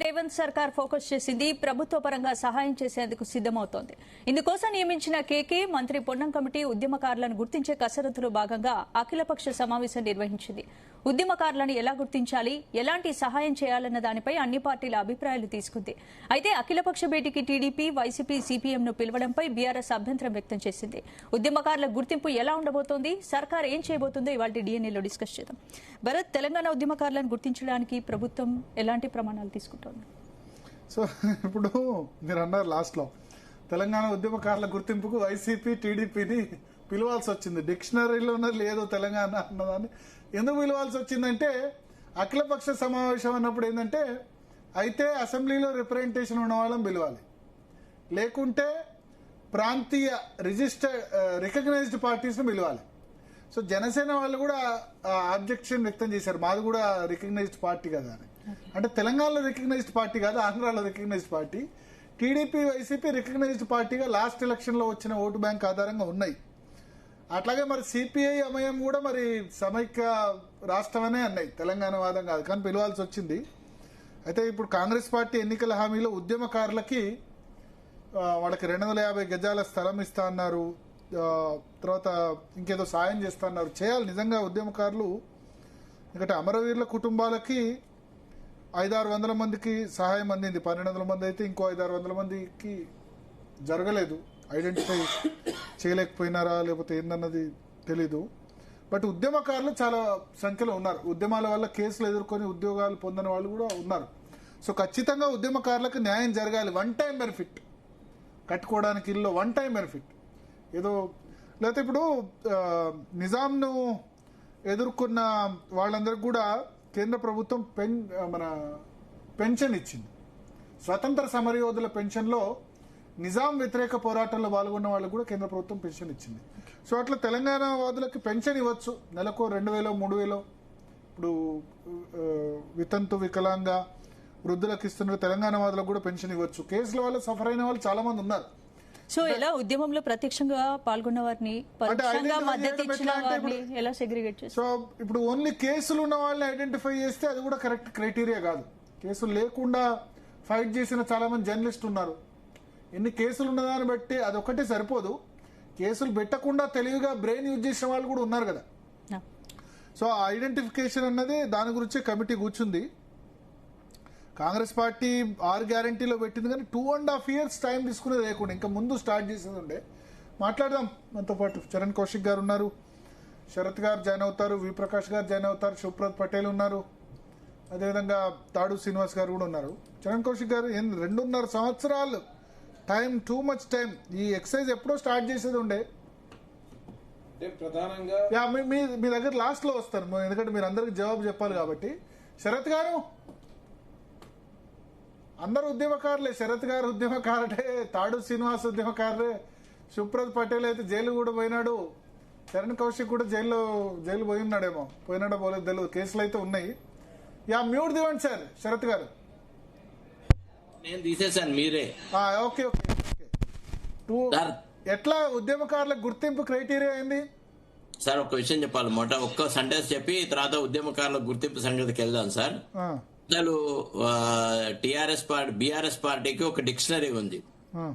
రేవంత్ సర్కార్ ఫోకస్ చేసింది ప్రభుత్వ పరంగా సహాయం చేసేందుకు సిద్దమవుతోంది. ఇందుకోసం నియమించిన కేకే మంత్రి పొన్నం కమిటీ ఉద్యమకారులను గుర్తించే కసరత్తులో భాగంగా అఖిలపక్ష సమావేశం నిర్వహించింది. ఉద్యమకారులను ఎలా గుర్తించాలి, ఎలాంటి సహాయం చేయాలన్న దానిపై అన్ని పార్టీల అభిప్రాయాలు తీసుకుంది. అయితే అఖిలపక్ష భేటీకి టీడీపీ, వైసీపీ, సిపిఎంను పిలవడంపై బీఆర్ఎస్ అభ్యంతరం వ్యక్తం చేసింది. ఉద్యమకారుల గుర్తింపు ఎలా ఉండబోతోంది, సర్కార్ ఏం చేయబోతుందో ఇవాళ డిఎన్ఏలో డిస్కస్ చేద్దాం. భరత్, తెలంగాణ ఉద్యమకారులను గుర్తించడానికి ప్రభుత్వం ఎలాంటి ప్రమాణాలు తీసుకుంటోంది? సో ఇప్పుడు మీరు అన్నారు లాస్ట్లో తెలంగాణ ఉద్యమకారుల గుర్తింపుకు వైసీపీ, టీడీపీని పిలవాల్సి వచ్చింది. డిక్షనరీలోనే లేదు తెలంగాణ అన్నదాన్ని. ఎందుకు పిలవాల్సి వచ్చిందంటే అఖిలపక్ష సమావేశం అన్నప్పుడు ఏంటంటే అయితే అసెంబ్లీలో రిప్రజెంటేషన్ ఉన్న వాళ్ళని పిలవాలి, లేకుంటే ప్రాంతీయ రికగ్నైజ్డ్ పార్టీస్ని పిలవాలి. సో జనసేన వాళ్ళు కూడా ఆబ్జెక్షన్ వ్యక్తం చేశారు, మాది కూడా రికగ్నైజ్డ్ పార్టీ కదా అని. అంటే తెలంగాణలో రికగ్నైజ్డ్ పార్టీ కాదు, ఆంధ్రాలో recognised party. TDP, YCP recognised పార్టీగా లాస్ట్ ఎలక్షన్లో వచ్చిన ఓటు బ్యాంక్ ఆధారంగా ఉన్నాయి. అట్లాగే మరి సిపిఐ, ఎంఐఎం కూడా మరి సమైక్య రాష్ట్రమనే అన్నాయి, తెలంగాణ వాదం కాదు, కానీ పిలవాల్సి వచ్చింది. అయితే ఇప్పుడు కాంగ్రెస్ పార్టీ ఎన్నికల హామీలో ఉద్యమకారులకి వాళ్ళకి 250 గజాల స్థలం ఇస్తా అన్నారు, తర్వాత ఇంకేదో సాయం చేస్తా అన్నారు. చేయాలి నిజంగా ఉద్యమకారులు. ఎందుకంటే అమరవీరుల కుటుంబాలకి 500-600 మందికి సహాయం అందింది. 1200 మంది అయితే ఇంకో 500-600 మందికి జరగలేదు. ఐడెంటిఫై చేయలేకపోయినారా లేకపోతే ఏందన్నది తెలీదు. బట్ ఉద్యమకారులు చాలా సంఖ్యలో ఉన్నారు. ఉద్యమాల వల్ల కేసులు ఎదుర్కొని ఉద్యోగాలు పొందిన వాళ్ళు కూడా ఉన్నారు. సో ఖచ్చితంగా ఉద్యమకారులకు న్యాయం జరగాలి. వన్ టైం బెనిఫిట్ కట్టుకోవడానికి ఇల్లు వన్ టైం బెనిఫిట్ ఏదో. లేకపోతే ఇప్పుడు నిజాంను ఎదుర్కొన్న వాళ్ళందరికీ కూడా కేంద్ర ప్రభుత్వం మన పెన్షన్ ఇచ్చింది. స్వతంత్ర సమరయోధుల పెన్షన్లో నిజాం వ్యతిరేక పోరాటంలో పాల్గొన్న వాళ్ళకు కూడా కేంద్ర ప్రభుత్వం పెన్షన్ ఇచ్చింది. సో అట్లా తెలంగాణ వాదులకి పెన్షన్ ఇవ్వచ్చు, నెలకు 2000-3000. ఇప్పుడు వితంతు, వికలాంగ వృద్ధులకు ఇస్తున్న తెలంగాణ వాదులకు కూడా పెన్షన్ ఇవ్వచ్చు. కేసుల వల్ల సఫర్ అయిన వాళ్ళు చాలా మంది ఉన్నారు. సో ఎలా ఉద్యమంలో ప్రత్యక్షంగా పాల్గొన్న వారిని, పరోక్షంగా మద్దతు ఇచ్చిన వారిని ఎలా సెగ్రిగేట్ చేస్తారు? సో ఇప్పుడు ఓన్లీ కేసులు ఉన్న వాళ్ళని ఐడెంటిఫై చేస్తే అది కూడా కరెక్ట్ క్రైటీరియా కాదు. కేసులు లేకుండా ఫైట్ చేసిన చాలా మంది జర్నలిస్టులు ఉన్నారు. ఎన్ని కేసులు ఉన్నదాన్ని బట్టి అదొక్కటే సరిపోదు, కేసులు పెట్టకుండా తెలివిగా బ్రెయిన్ యూజ్ చేసిన వాళ్ళు కూడా ఉన్నారు కదా. సో ఆ ఐడెంటిఫికేషన్ అన్నది దాని గురించి కమిటీ కూర్చుంది. కాంగ్రెస్ పార్టీ 6 గ్యారంటీలో పెట్టింది, కానీ 2.5 years టైం తీసుకునేది లేకుండా ఇంకా ముందు స్టార్ట్ చేసేది ఉండే. మాట్లాడదాం. మనతో పాటు చరణ్ కౌశిక్ గారు ఉన్నారు, శరత్ గారు జాయిన్ అవుతారు, వి ప్రకాష్ గారు జాయిన్ అవుతారు, శివప్రద్ పటేల్ ఉన్నారు, అదేవిధంగా తాడు శ్రీనివాస్ గారు కూడా ఉన్నారు. చరణ్ కౌశిక్ గారు 2.5 సంవత్సరాలు టైం, టూ మచ్ టైం. ఈ ఎక్సర్సైజ్ ఎప్పుడో స్టార్ట్ చేసేది ఉండే. ప్రధానంగా మీ దగ్గర లాస్ట్ లో వస్తాను, ఎందుకంటే మీరు అందరికి జవాబు చెప్పాలి కాబట్టి. శరత్ గారు, అందరు ఉద్యమకారులే. శరత్ గారు ఉద్యమకారుడే, తాడు శ్రీనివాస్ ఉద్యమకారుడే, శివప్రద్ పటేల్ అయితే జైలు కూడా పోయినాడు, చరణ్ కౌశిక్ కూడా జైలు పోయి ఉన్నాడేమో, పోయినాడో పోలేదు తెలియదు, కేసులు అయితే ఉన్నాయి. Mute దివండి sir. శరత్ గారు నేను తీసేసాను, మీరే. ఓకే. ఎట్లా ఉద్యమకారులకు గుర్తింపు క్రైటీరియా ఏంది సార్? ఒక విషయం చెప్పాలి, ఒక్క సెంటెన్స్ చెప్పి తర్వాత ఉద్యమకారుల గుర్తింపు సంగతికి వెళ్దాం సార్. అసలు బీఆర్ఎస్ పార్టీకి ఒక డిక్షనరీ ఉంది.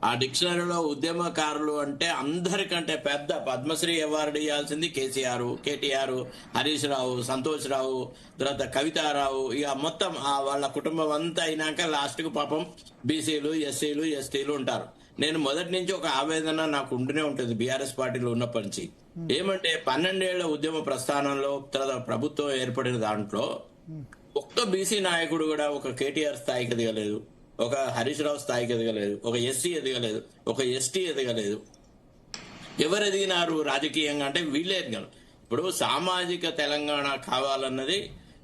ఆ డిక్షనరీలో ఉద్యమకారులు అంటే అందరికంటే పెద్ద పద్మశ్రీ అవార్డు ఇవ్వాల్సింది కేటీఆర్, హరీష్ రావు, సంతోష్ రావు, తర్వాత కవితారావు, ఇక మొత్తం వాళ్ళ కుటుంబం అంతా అయినాక లాస్ట్ కు పాపం బీసీలు, ఎస్సీలు, ఎస్టీలు ఉంటారు. నేను మొదటి నుంచి ఒక ఆవేదన నాకు ఉంటూనే ఉంటుంది బీఆర్ఎస్ పార్టీలో ఉన్నప్పటి నుంచి. ఏమంటే 12 ఏళ్ల ఉద్యమ ప్రస్థానంలో తర్వాత ప్రభుత్వం ఏర్పడిన దాంట్లో ఒక్క బీసీ నాయకుడు కూడా ఒక కేటీఆర్ స్థాయికి ఎదగలేదు, ఒక హరీష్ రావు స్థాయికి ఎదగలేదు, ఒక ఎస్సీ ఎదగలేదు, ఒక ఎస్టీ ఎదగలేదు. ఎవరు ఎదిగినారు రాజకీయంగా అంటే వీళ్ళే ఎదగరు. ఇప్పుడు సామాజిక తెలంగాణ కావాలన్నది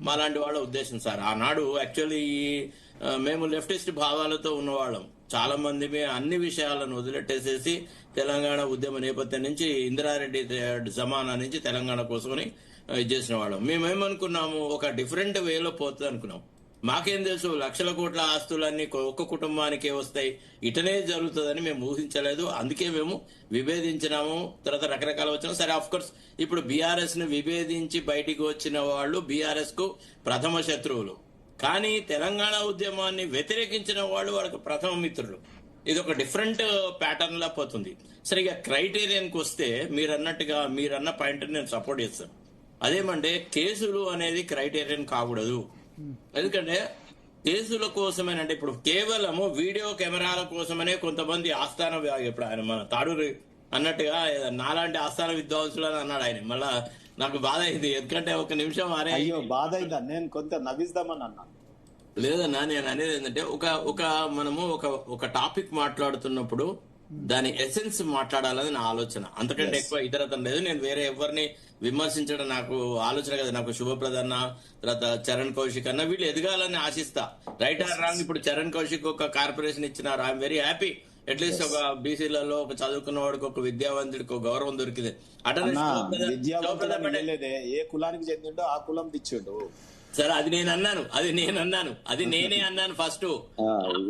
మాలాంటి వాళ్ళ ఉద్దేశం సార్. ఆనాడు యాక్చువల్లీ మేము లెఫ్టిస్ట్ భావాలతో ఉన్నవాళ్ళం. చాలా మంది అన్ని విషయాలను వదిలెట్టేసేసి తెలంగాణ ఉద్యమ నేపథ్యం నుంచి ఇందిరారెడ్డి జమానా నుంచి తెలంగాణ కోసమని చేసిన వాళ్ళం. మేమేమనుకున్నాము, ఒక డిఫరెంట్ వేలో పోతుంది అనుకున్నాం. మాకేం తెలుసు లక్షల కోట్ల ఆస్తులన్నీ ఒక్క కుటుంబానికే వస్తాయి, ఇటనే జరుగుతుందని మేము ఊహించలేదు. అందుకే మేము విభేదించినాము, తర్వాత రకరకాల వచ్చినాం. సరే ఆఫ్ కోర్స్ ఇప్పుడు బీఆర్ఎస్ ను విభేదించి బయటికి వచ్చిన వాళ్ళు బీఆర్ఎస్ కు ప్రథమ శత్రువులు. కానీ తెలంగాణ ఉద్యమాన్ని వ్యతిరేకించిన వాళ్ళు వాళ్ళకి ప్రథమ మిత్రులు. ఇది ఒక డిఫరెంట్ ప్యాటర్న్ లా పోతుంది. సరే, ఇక క్రైటీరియాకి వస్తే మీరన్న పాయింట్ నేను సపోర్ట్ చేస్తాను. అదేమంటే కేసులు అనేది క్రైటీరియన్ కాకూడదు. ఎందుకంటే కేసుల కోసమేనంటే ఇప్పుడు కేవలము వీడియో కెమెరాల కోసమనే కొంతమంది ఆస్థాన, ఇప్పుడు ఆయన మన తాడూరి అన్నట్టుగా నాలాంటి ఆస్థాన విద్వాంసులు అని అన్నాడు ఆయన. మళ్ళా నాకు బాధ అయింది, ఎందుకంటే ఒక నిమిషం అరే అయ్యో బాధ అయిందా, నేను కొంత నవ్విస్తామని అన్నా. లేదన్నా, నేను అనేది ఏంటంటే మనము ఒక టాపిక్ మాట్లాడుతున్నప్పుడు దాని ఎసెన్స్ మాట్లాడాలని నా ఆలోచన. అంతకంటే ఎక్కువ ఇతరతం లేదు. నేను వేరే ఎవరిని విమర్శించడం నాకు ఆలోచన కదా. నాకు శుభప్రదన్న, తర్వాత చరణ్ కౌశిక్ అన్న వీళ్ళు ఎదగాలని ఆశిస్తా. రైట్ ఆర్ రాంగ్, ఇప్పుడు చరణ్ కౌశిక్ ఒక కార్పొరేషన్ ఇచ్చినారు, ఐఎమ్ వెరీ హ్యాపీ. అట్లీస్ట్ ఒక బీసీలలో ఒక చదువుకున్న వాడికి, ఒక విద్యావంతుడికి ఒక గౌరవం దొరికింది. విద్యావంతుడే ఏ కులానికి చెందిండో ఆ కులం తెచ్చిండు. సరే, అది నేనే అన్నాను ఫస్ట్.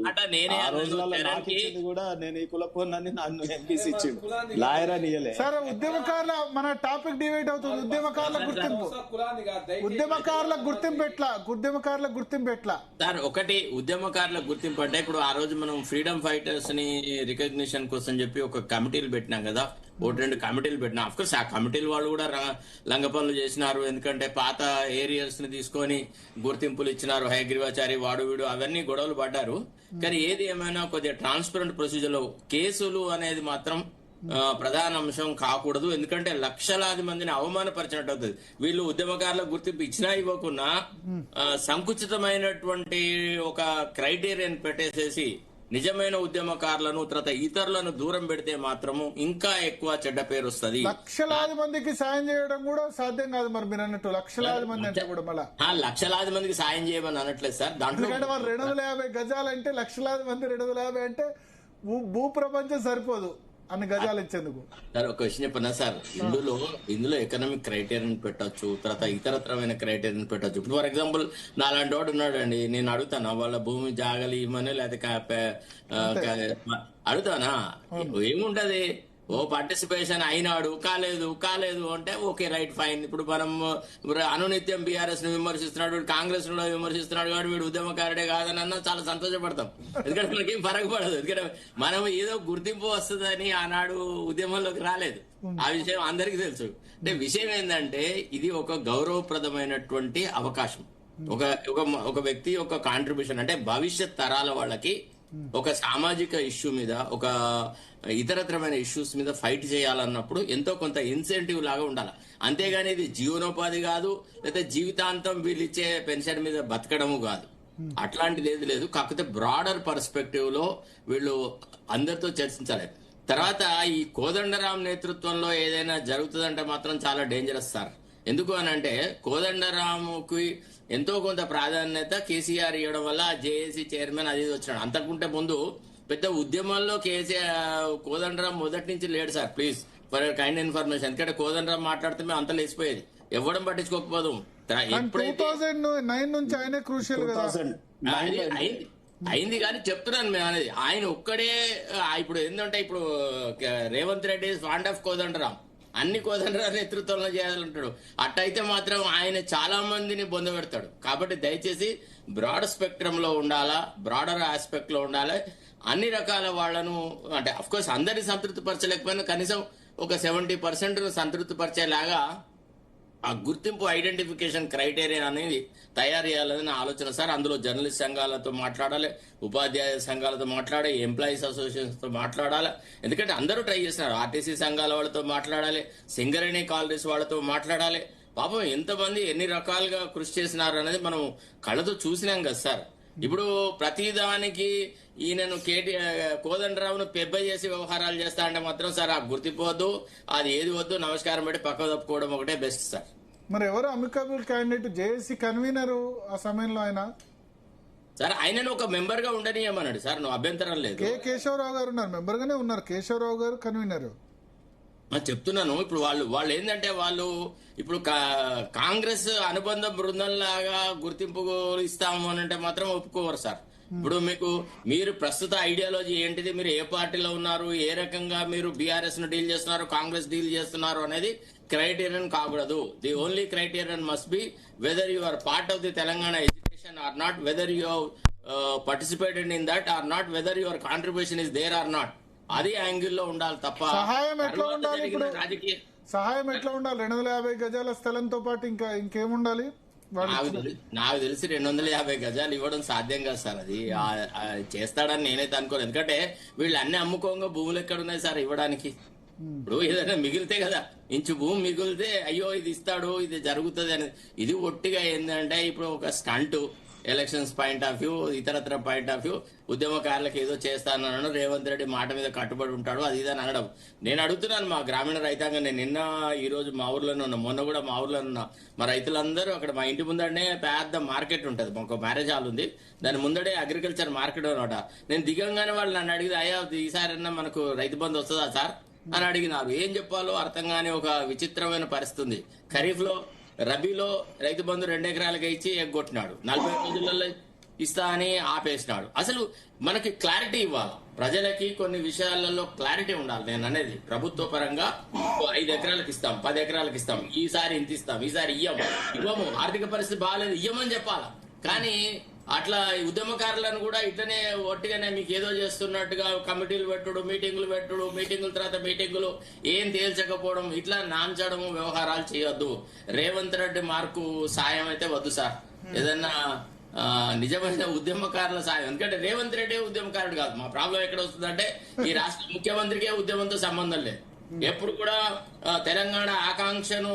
అట నేనే కూడా నేను ఈ కులపోనని నన్ను ఎంపీసీ ఇచ్చిండు, లాయర్ అని ఇయ్యలే. సరే, ఉద్యమకారుల మన టాపిక్ డివైడ్ అవుతుంది. ఉద్యమకారుల గుర్తింపు ఎట్లా సార్? ఒకటి ఉద్యమకారుల గుర్తింపు అంటే ఇప్పుడు ఆ రోజు మనం ఫ్రీడమ్ ఫైటర్స్ ని రికగ్నిషన్ కోసం చెప్పి ఒక కమిటీలు పెట్టినాం కదా, 2 కమిటీలు పెట్టినా. అఫ్ కోర్స్ ఆ కమిటీలు వాళ్ళు కూడా లంగ పనులు చేసినారు. ఎందుకంటే పాత ఏరియాస్ ని తీసుకొని గుర్తింపులు ఇచ్చినారు, హయగ్రీవాచారి వాడు వీడు అవన్నీ గొడవలు పడ్డారు. కానీ ఏది ఏమైనా కొద్దిగా ట్రాన్స్పరెంట్ ప్రొసీజర్ లో కేసులు అనేది మాత్రం ప్రధాన అంశం కాకూడదు. ఎందుకంటే లక్షలాది మందిని అవమానపరిచినట్టు అవుతుంది. వీళ్ళు ఉద్యమకారులకు గుర్తింపు ఇచ్చినా ఇవ్వకున్నా సంకుచితమైనటువంటి ఒక క్రైటీరియన్ పెట్టేసేసి నిజమైన ఉద్యమకారులను తర్వాత ఇతరులను దూరం పెడితే మాత్రము ఇంకా ఎక్కువ చెడ్డ పేరు వస్తుంది. లక్షలాది మందికి సాయం చేయడం కూడా సాధ్యం కాదు. మరి మీరు అన్నట్టు లక్షలాది మంది అంటే కూడా మళ్ళీ లక్షలాది మందికి సాయం చేయమని అనట్లేదు సార్. దాంట్లో 250 గజాలంటే లక్షలాది మంది 250 అంటే భూప్రపంచం సరిపోదు అన్ని గజాలు ఇచ్చేందుకు. సార్, ఒక విషయం చెప్పనా సార్, ఇందులో ఎకనామిక్ క్రైటీరియన్ పెట్టచ్చు, తర్వాత ఇతరత్రమైన క్రైటీరియన్ పెట్టచ్చు. ఇప్పుడు ఫర్ ఎగ్జాంపుల్ నాలాంటి వాడు ఉన్నాడు అండి, నేను అడుగుతానా వాళ్ళ భూమి జాగలు ఇవ్వమని, లేకపోతే అడుగుతానా? ఏముంటది, ఓ పార్టిసిపేషన్ అయినాడు, కాలేదు అంటే ఓకే, రైట్, ఫైన్. ఇప్పుడు మనం అనునిత్యం బీఆర్ఎస్ ను విమర్శిస్తున్నాడు, కాంగ్రెస్ లో విమర్శిస్తున్నాడు, వాడు వీడు ఉద్యమకారుడే కాదని అన్నా చాలా సంతోషపడతాం. ఎందుకంటే మనకేం ఫరక పడదు. ఎందుకంటే మనం ఏదో గుర్తింపు వస్తుందని ఆనాడు ఉద్యమంలోకి రాలేదు. ఆ విషయం అందరికీ తెలుసు. అంటే విషయం ఏంటంటే ఇది ఒక గౌరవప్రదమైనటువంటి అవకాశం. ఒక వ్యక్తి యొక్క కాంట్రిబ్యూషన్ అంటే భవిష్యత్ తరాల వాళ్ళకి ఒక సామాజిక ఇష్యూ మీద, ఒక ఇతరత్రమైన ఇష్యూస్ మీద ఫైట్ చేయాలన్నప్పుడు ఎంతో కొంత ఇన్సెంటివ్ లాగా ఉండాలి. అంతేగాని ఇది జీవనోపాధి కాదు, లేదా జీవితాంతం వీళ్ళు ఇచ్చే పెన్షన్ మీద బతకడము కాదు. అట్లాంటిది ఏది లేదు. కాకపోతే బ్రాడర్ పర్స్పెక్టివ్ లో వీళ్ళు అందరితో చర్చించాలి. తర్వాత ఈ కోదండరాం నేతృత్వంలో ఏదైనా జరుగుతుందంటే మాత్రం చాలా డేంజరస్ సార్. ఎందుకు అని అంటే కోదండరాముకి ఎంతో కొంత ప్రాధాన్యత కేసీఆర్ ఇవ్వడం వల్ల జేఏసీ చైర్మన్ అది వచ్చినాడు. అంతకుంటే ముందు పెద్ద ఉద్యమాల్లో కోదండరాం మొదటి నుంచి లేడు sir. Please for kind information. ఎందుకంటే కోదండరాం మాట్లాడితే మేము అంత లేచిపోయేది, ఎవ్వడం పట్టించుకోకపోదు. 2009 నుంచి ఆయనే క్రూషియల్ కదా అయింది. కానీ చెప్తున్నాను మేము అనేది ఆయన ఒక్కడే. ఇప్పుడు ఏంటంటే ఇప్పుడు రేవంత్ రెడ్డి ఫాండ్ ఆఫ్ కోదండరాం, అన్ని కోదండరాం నేతృత్వంలో చేయాలంటాడు. అట్టయితే మాత్రం ఆయన చాలా మందిని బొందబెడతాడు. కాబట్టి దయచేసి బ్రాడ్ స్పెక్ట్రమ్ లో ఉండాలా, బ్రాడర్ ఆస్పెక్ట్ లో ఉండాలి. అన్ని రకాల వాళ్లను అంటే అఫ్ కోర్స్ అందరినీ సంతృప్తి పరచలేకపోయినా కనీసం ఒక 70% సంతృప్తి పరిచేలాగా ఆ గుర్తింపు ఐడెంటిఫికేషన్ క్రైటీరియా అనేది తయారు చేయాలని నా ఆలోచన సార్. అందులో జర్నలిస్ట్ సంఘాలతో మాట్లాడాలి, ఉపాధ్యాయ సంఘాలతో మాట్లాడాలి, ఎంప్లాయీస్ అసోసియేషన్స్ తో మాట్లాడాలి. ఎందుకంటే అందరూ ట్రై చేస్తున్నారు. ఆర్టీసీ సంఘాల వాళ్ళతో మాట్లాడాలి, సింగరేణి కాలనీస్ వాళ్ళతో మాట్లాడాలి. పాపం ఎంతమంది ఎన్ని రకాలుగా కృషి చేసినారు అనేది మనం కళ్ళతో చూసినాం కదా సార్. ఇప్పుడు ప్రతిదానికి ఈయనను కోదండరావును పెబ్బ చేసి వ్యవహారాలు చేస్తా అంటే మాత్రం సార్ ఆ గుర్తిపోవద్దు, అది ఏది వద్దు, నమస్కారం పెట్టి పక్క తప్పుకోవడం ఒకటే బెస్ట్ సార్. మరి ఎవరు అమికబుల్ క్యాండిడేట్? జేఏసీ కన్వీనర్ ఆ సమయంలో ఆయన సార్, ఆయనను ఒక మెంబర్ గా ఉండనియమన్నాడు సార్. నువ్వు అభ్యంతరం లేదు. కేశవరావు గారు ఉన్నారు, మెంబర్ గానే ఉన్నారు. కేశవరావు గారు కన్వీనర్. చెప్తున్నాను. ఇప్పుడు వాళ్ళు ఏంటంటే వాళ్ళు ఇప్పుడు కాంగ్రెస్ అనుబంధ బృందంలాగా గుర్తింపు ఇస్తాము అని అంటే మాత్రం ఒప్పుకోరు సార్. ఇప్పుడు మీరు ప్రస్తుత ఐడియాలజీ ఏంటిది, మీరు ఏ పార్టీలో ఉన్నారు, ఏ రకంగా మీరు బీఆర్ఎస్ ను డీల్ చేస్తున్నారు, కాంగ్రెస్ డీల్ చేస్తున్నారు అనేది క్రైటీరియన్ కాకూడదు. The only criterion must be whether you are part of the Telangana education or not, whether you have participated in that or not, whether your contribution is there or not. అది యాంగిల్లో ఉండాలి తప్ప సహాయం ఎట్లా తర్వాత ఉండాలి జరిగిన ఇప్పుడు? రాజకీయ సహాయం ఎట్లా ఉండాలి? 250 గజాల స్థలంతో పాటు ఇంకేముండాలి? నాకు తెలిసి 250 గజాలు ఇవ్వడం సాధ్యం కాదు సార్. అది చేస్తాడని నేనైతే అనుకోను. ఎందుకంటే వీళ్ళు అన్ని అమ్ముకోగా భూములు ఎక్కడ ఉన్నాయి సార్ ఇవ్వడానికి? ఇప్పుడు ఏదైనా మిగిలితే కదా, ఇంచు భూమి మిగిలితే అయ్యో ఇది ఇస్తాడు ఇది జరుగుతుంది అనేది. ఇది ఒట్టిగా ఏంటంటే ఇప్పుడు ఒక stunt, elections point of view, ఇతరత్ర పాయింట్ ఆఫ్ వ్యూ, ఉద్యమకారులకు ఏదో చేస్తానన్నాడు, రేవంత్ రెడ్డి మాట మీద కట్టుబడి ఉంటాడు, అది ఇదని అనడం. నేను అడుగుతున్నాను మా గ్రామీణ రైతాంగం. నేను నిన్న ఈ రోజు మా ఊర్లోనే ఉన్నా, మొన్న కూడా మా ఊర్లో ఉన్నా. మా రైతులందరూ అక్కడ మా ఇంటి ముందడే పెద్ద మార్కెట్ ఉంటుంది, ఒక మ్యారేజ్ హాల్ ఉంది, దాని ముందడే అగ్రికల్చర్ మార్కెట్ అనమాట. నేను దిగంగానే వాళ్ళు నన్ను అడిగితే అయ్యా ఈసారైనా మనకు రైతు బంధు వస్తుందా సార్ అని అడిగినారు. ఏం చెప్పాలో అర్థం కాని ఒక విచిత్రమైన పరిస్థితి ఉంది. ఖరీఫ్ లో, రబీలో రైతు బంధు 2 ఎకరాలకి ఇచ్చి ఎగ్గొట్టినాడు, 40 రోజులలో ఇస్తా అని ఆపేసినాడు. అసలు మనకి క్లారిటీ ఇవ్వాలి, ప్రజలకి కొన్ని విషయాలలో క్లారిటీ ఉండాలి. నేను అనేది ప్రభుత్వ పరంగా 5 ఎకరాలకు ఇస్తాం, 10 ఎకరాలకు ఇస్తాం, ఈసారి ఇంత ఇస్తాం, ఈసారి ఇవ్వము, ఆర్థిక పరిస్థితి బాగాలేదు ఇవ్వమని చెప్పాలి. కానీ అట్లా ఉద్యమకారులను కూడా ఇట్లనే ఒట్టిగానే మీకు ఏదో చేస్తున్నట్టుగా కమిటీలు పెట్టుడు, మీటింగుల తర్వాత మీటింగులు ఏం తేల్చకపోవడం, ఇట్లా నాంచడము వ్యవహారాలు చేయొద్దు. రేవంత్ రెడ్డి మార్కు సాయం అయితే వద్దు సార్. ఏదన్నా నిజమైన ఉద్యమకారుల సాయం. ఎందుకంటే రేవంత్ రెడ్డి ఉద్యమకారుడు కాదు. మా ప్రాబ్లం ఎక్కడ వస్తుందంటే ఈ రాష్ట్ర ముఖ్యమంత్రికే ఉద్యమంతో సంబంధం లేదు. ఎప్పుడు కూడా తెలంగాణ ఆకాంక్షను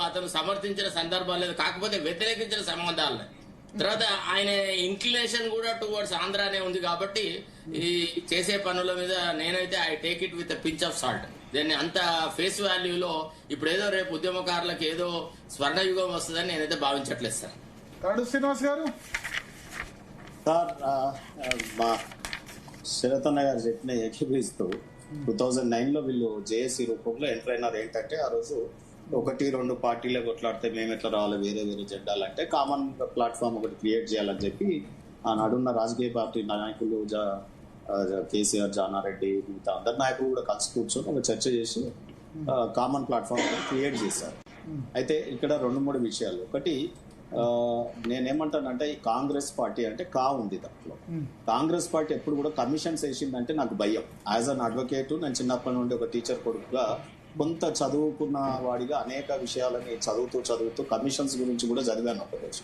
అతను సమర్థించిన సందర్భాలు లేదు, కాకపోతే వ్యతిరేకించిన సంబంధాలు లేదు. తర్వాత ఆయన ఇంక్లినేషన్ కూడా టువర్డ్స్ ఆంధ్రానే ఉంది. కాబట్టి ఈ చేసే పనుల మీద నేనైతే I take it with pinch of salt. దీన్ని అంత ఫేస్ వాల్యూలో ఇప్పుడు ఏదో రేపు ఉద్యమకారులకు ఏదో స్వర్ణయుగం వస్తుందని నేనైతే భావించట్లేదు సార్. శ్రీనివాస్ గారు సార్, మా శరతన్న గారు చెప్పిన ఏకీభవిస్తూ 2009లో వీళ్ళు జేఏసీ రూపంలో ఎంటర్ అయినారు. ఏంటంటే ఆ రోజు 1-2 పార్టీలే కొట్లాడితే మేము ఎట్లా రావాలి, వేరే జెండాలంటే కామన్ ప్లాట్ఫామ్ ఒకటి క్రియేట్ చేయాలని చెప్పి ఆనాడున్న రాజకీయ పార్టీ నాయకులు కేసీఆర్, జానారెడ్డి, మిగతా అందరి నాయకులు కూడా కలిసి కూర్చొని ఒక చర్చ చేసి కామన్ ప్లాట్ఫామ్ క్రియేట్ చేశారు. అయితే ఇక్కడ 2-3 విషయాలు. ఒకటి, నేనేమంటానంటే ఈ కాంగ్రెస్ పార్టీ అంటే ఉంది దాంట్లో. కాంగ్రెస్ పార్టీ ఎప్పుడు కూడా కమిషన్స్ వేసిందంటే నాకు భయం. యాజ్ అన్ అడ్వకేట్ నేను చిన్నప్పటి నుండి ఒక టీచర్ కొడుకుగా కొంత చదువుకున్న వాడిగా అనేక విషయాలని చదువుతూ కమిషన్స్ గురించి కూడా చదివాను ఒక రోజు.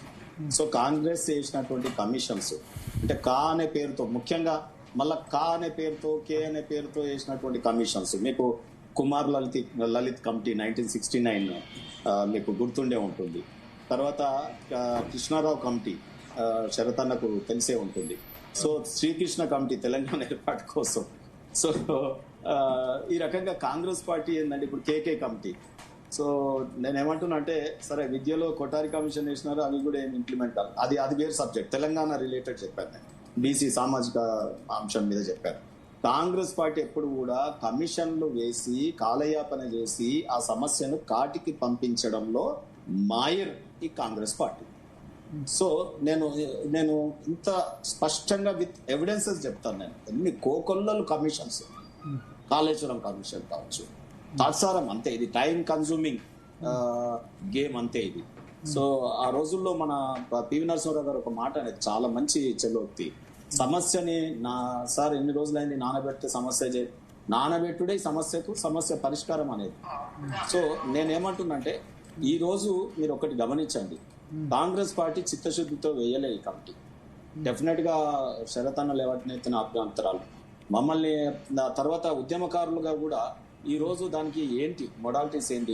సో కాంగ్రెస్ చేసినటువంటి కమిషన్స్ అంటే అనే పేరుతో, ముఖ్యంగా మళ్ళా అనే పేరుతో, కే అనే పేరుతో వేసినటువంటి కమిషన్స్, మీకు కుమార్ లలిత్ కమిటీ 1969 మీకు గుర్తుండే ఉంటుంది. తర్వాత కృష్ణారావు కమిటీ శరతన్నకు తెలిసే ఉంటుంది. సో శ్రీకృష్ణ కమిటీ తెలంగాణ ఏర్పాటు కోసం. సో ఈ రకంగా కాంగ్రెస్ పార్టీ ఏంటంటే ఇప్పుడు కేకే కమిటీ. సో నేనేమంటున్నా అంటే సరే విద్యలో కొఠారి కమిషన్ వేసినారు, అవి కూడా ఏమి ఇంప్లిమెంట్ అది వేరే సబ్జెక్ట్. తెలంగాణ రిలేటెడ్ చెప్పాను నేను, బీసీ సామాజిక అంశం మీద చెప్పాను. కాంగ్రెస్ పార్టీ ఎప్పుడు కూడా కమిషన్లు వేసి కాలయాపన చేసి ఆ సమస్యను కాటికి పంపించడంలో మాయర్ ఈ కాంగ్రెస్ పార్టీ. సో నేను ఇంత స్పష్టంగా విత్ ఎవిడెన్సెస్ చెప్తాను. నేను ఎన్ని కోకొల్లలు కమిషన్స్, కాళేశ్వరం కమిషన్ కావచ్చు, తాత్సారం అంతే, ఇది టైం కన్సూమింగ్ గేమ్ అంతే ఇది. సో ఆ రోజుల్లో మన పివి నరసింహారావు గారు ఒక మాట అనేది చాలా మంచి చెలోక్తి. సమస్యని సార్ ఎన్ని రోజులైంది నానబెడితే సమస్య నానబెట్టుడే సమస్య పరిష్కారం అనేది. సో నేనేమంటున్నంటే ఈ రోజు మీరు ఒకటి గమనించండి, కాంగ్రెస్ పార్టీ చిత్తశుద్ధితో వేయలే ఈ కమిటీ. డెఫినెట్ గా శరతన్న లేవనెత్తిన అభ్యంతరాలు మమ్మల్ని తర్వాత ఉద్యమకారులుగా కూడా ఈ రోజు దానికి ఏంటి మొడాలిటీస్ ఏంటి,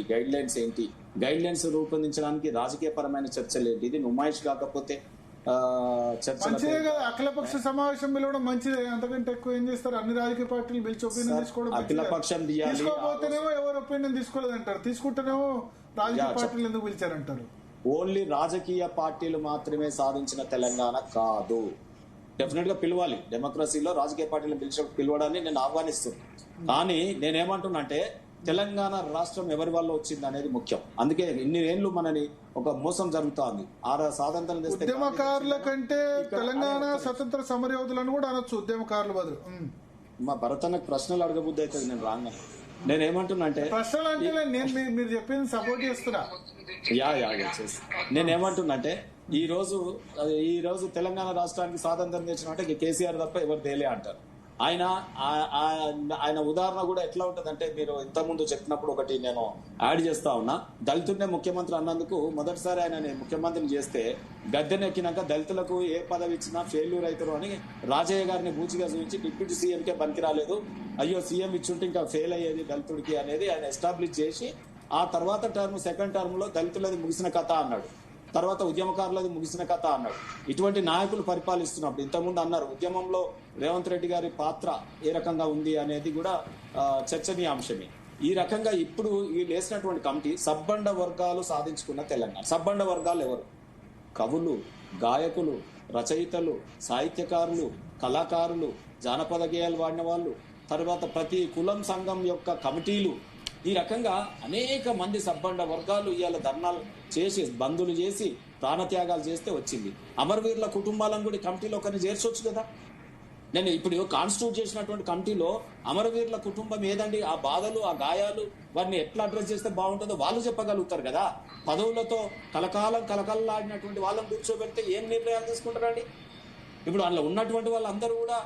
గైడ్ లైన్స్ రూపొందించడానికి రాజకీయ పరమైన చర్చలు ఏంటి, ఇది నుమాయిష్ కాకపోతే మంచిదే కదా. అఖిలపక్ష సమావేశం పిలవడం మంచిదే, అంతకంటే ఎక్కువ ఏం చేస్తారు? అన్ని రాజకీయ పార్టీలు పిలిచి ఒపీనియన్ తీసుకోవడం. అఖిలపక్షం తీసుకోకపోతేనేమో ఎవరు ఒపీనియన్ తీసుకోలేదంటారు, తీసుకుంటేనేమో రాజకీయ పార్టీలు ఎందుకు పిలిచారంటారు. ఓన్లీ రాజకీయ పార్టీలు మాత్రమే సాధించిన తెలంగాణ కాదు. డెఫినెట్ గా పిలవాలి, డెమోక్రసీలో రాజకీయ పార్టీలను పిలవడాన్ని నేను ఆహ్వానిస్తున్నాను. కానీ నేనేమంటున్నా అంటే తెలంగాణ రాష్ట్రం ఎవరి వల్ల వచ్చింది అనేది ముఖ్యం. అందుకే ఇన్ని ఏళ్ళు మనని ఒక మోసం జరుగుతోంది. స్వాతంత్రం ఉద్యమకారుల కంటే తెలంగాణ స్వతంత్ర సమరయోధులను కూడా అనొచ్చు ఉద్యమకారుల బదులు. మా భరతన్నకు ప్రశ్నలు అడగబుద్ధి అవుతుంది. నేను రాంగ్ నేనేమంటున్నా అంటే ప్రశ్నలు అంటే నేను మీరు చెప్పింది సపోర్ట్ చేస్తున్నా. నేనేమంటున్నా అంటే ఈ రోజు తెలంగాణ రాష్ట్రానికి స్వాతంత్రం తెచ్చినట్టే కేసీఆర్ తప్ప ఎవరు తేలే అంటారు. ఆయన ఉదాహరణ కూడా ఎట్లా ఉంటదంటే, మీరు ఇంతకుముందు చెప్పినప్పుడు ఒకటి నేను యాడ్ చేస్తా ఉన్నా. దళితుడినే ముఖ్యమంత్రి అన్నందుకు మొదటిసారి ఆయన ముఖ్యమంత్రిని చేస్తే గద్దెనెక్కినాక దళితులకు ఏ పదవి ఇచ్చినా ఫెయిల్యూర్ అవుతారు అని రాజయ్య గారిని బూచిగా చూపించి డిప్యూటీ సీఎంకే పనికి రాలేదు, అయ్యో సీఎం ఇచ్చుంటే ఇంకా ఫెయిల్ అయ్యేది దళితుడికి అనేది ఆయన ఎస్టాబ్లిష్ చేసి, ఆ తర్వాత సెకండ్ టర్మ్ లో దళితులది ముగిసిన కథ అన్నాడు, తర్వాత ఉద్యమకారులది ముగిసిన కథ అన్నాడు. ఇటువంటి నాయకులు పరిపాలిస్తున్నప్పుడు ఇంతకుముందు అన్నారు ఉద్యమంలో రేవంత్ రెడ్డి గారి పాత్ర ఏ రకంగా ఉంది అనేది కూడా చర్చనీయాంశమే. ఈ రకంగా ఇప్పుడు వీళ్ళు వేసినటువంటి కమిటీ సబ్బండ వర్గాలు సాధించుకున్న తెలంగాణ. సబ్బండ వర్గాలు ఎవరు? కవులు, గాయకులు, రచయితలు, సాహిత్యకారులు, కళాకారులు, జానపద గేయాలు వాడిన వాళ్ళు, తర్వాత ప్రతి కులం సంఘం యొక్క కమిటీలు, ఈ రకంగా అనేక మంది సబ్బండ వర్గాలు ఇవాళ ధర్నాలు చేసి బంధులు చేసి ప్రాణత్యాగాలు చేస్తే వచ్చింది. అమరవీరుల కుటుంబాలను కూడా కమిటీలో కొన్ని చేర్చొచ్చు కదా. నేను ఇప్పుడు కాన్స్టిట్యూట్ చేసినటువంటి కమిటీలో అమరవీరుల కుటుంబం ఏదండి, ఆ బాధలు, ఆ గాయాలు, వారిని ఎట్లా అడ్రస్ చేస్తే బాగుంటుందో వాళ్ళు చెప్పగలుగుతారు కదా. పదవులతో కలకల్లాడినటువంటి వాళ్ళని కూర్చోబెడితే ఏం నిర్ణయాలు తీసుకుంటారండి? ఇప్పుడు అందులో ఉన్నటువంటి వాళ్ళందరూ కూడా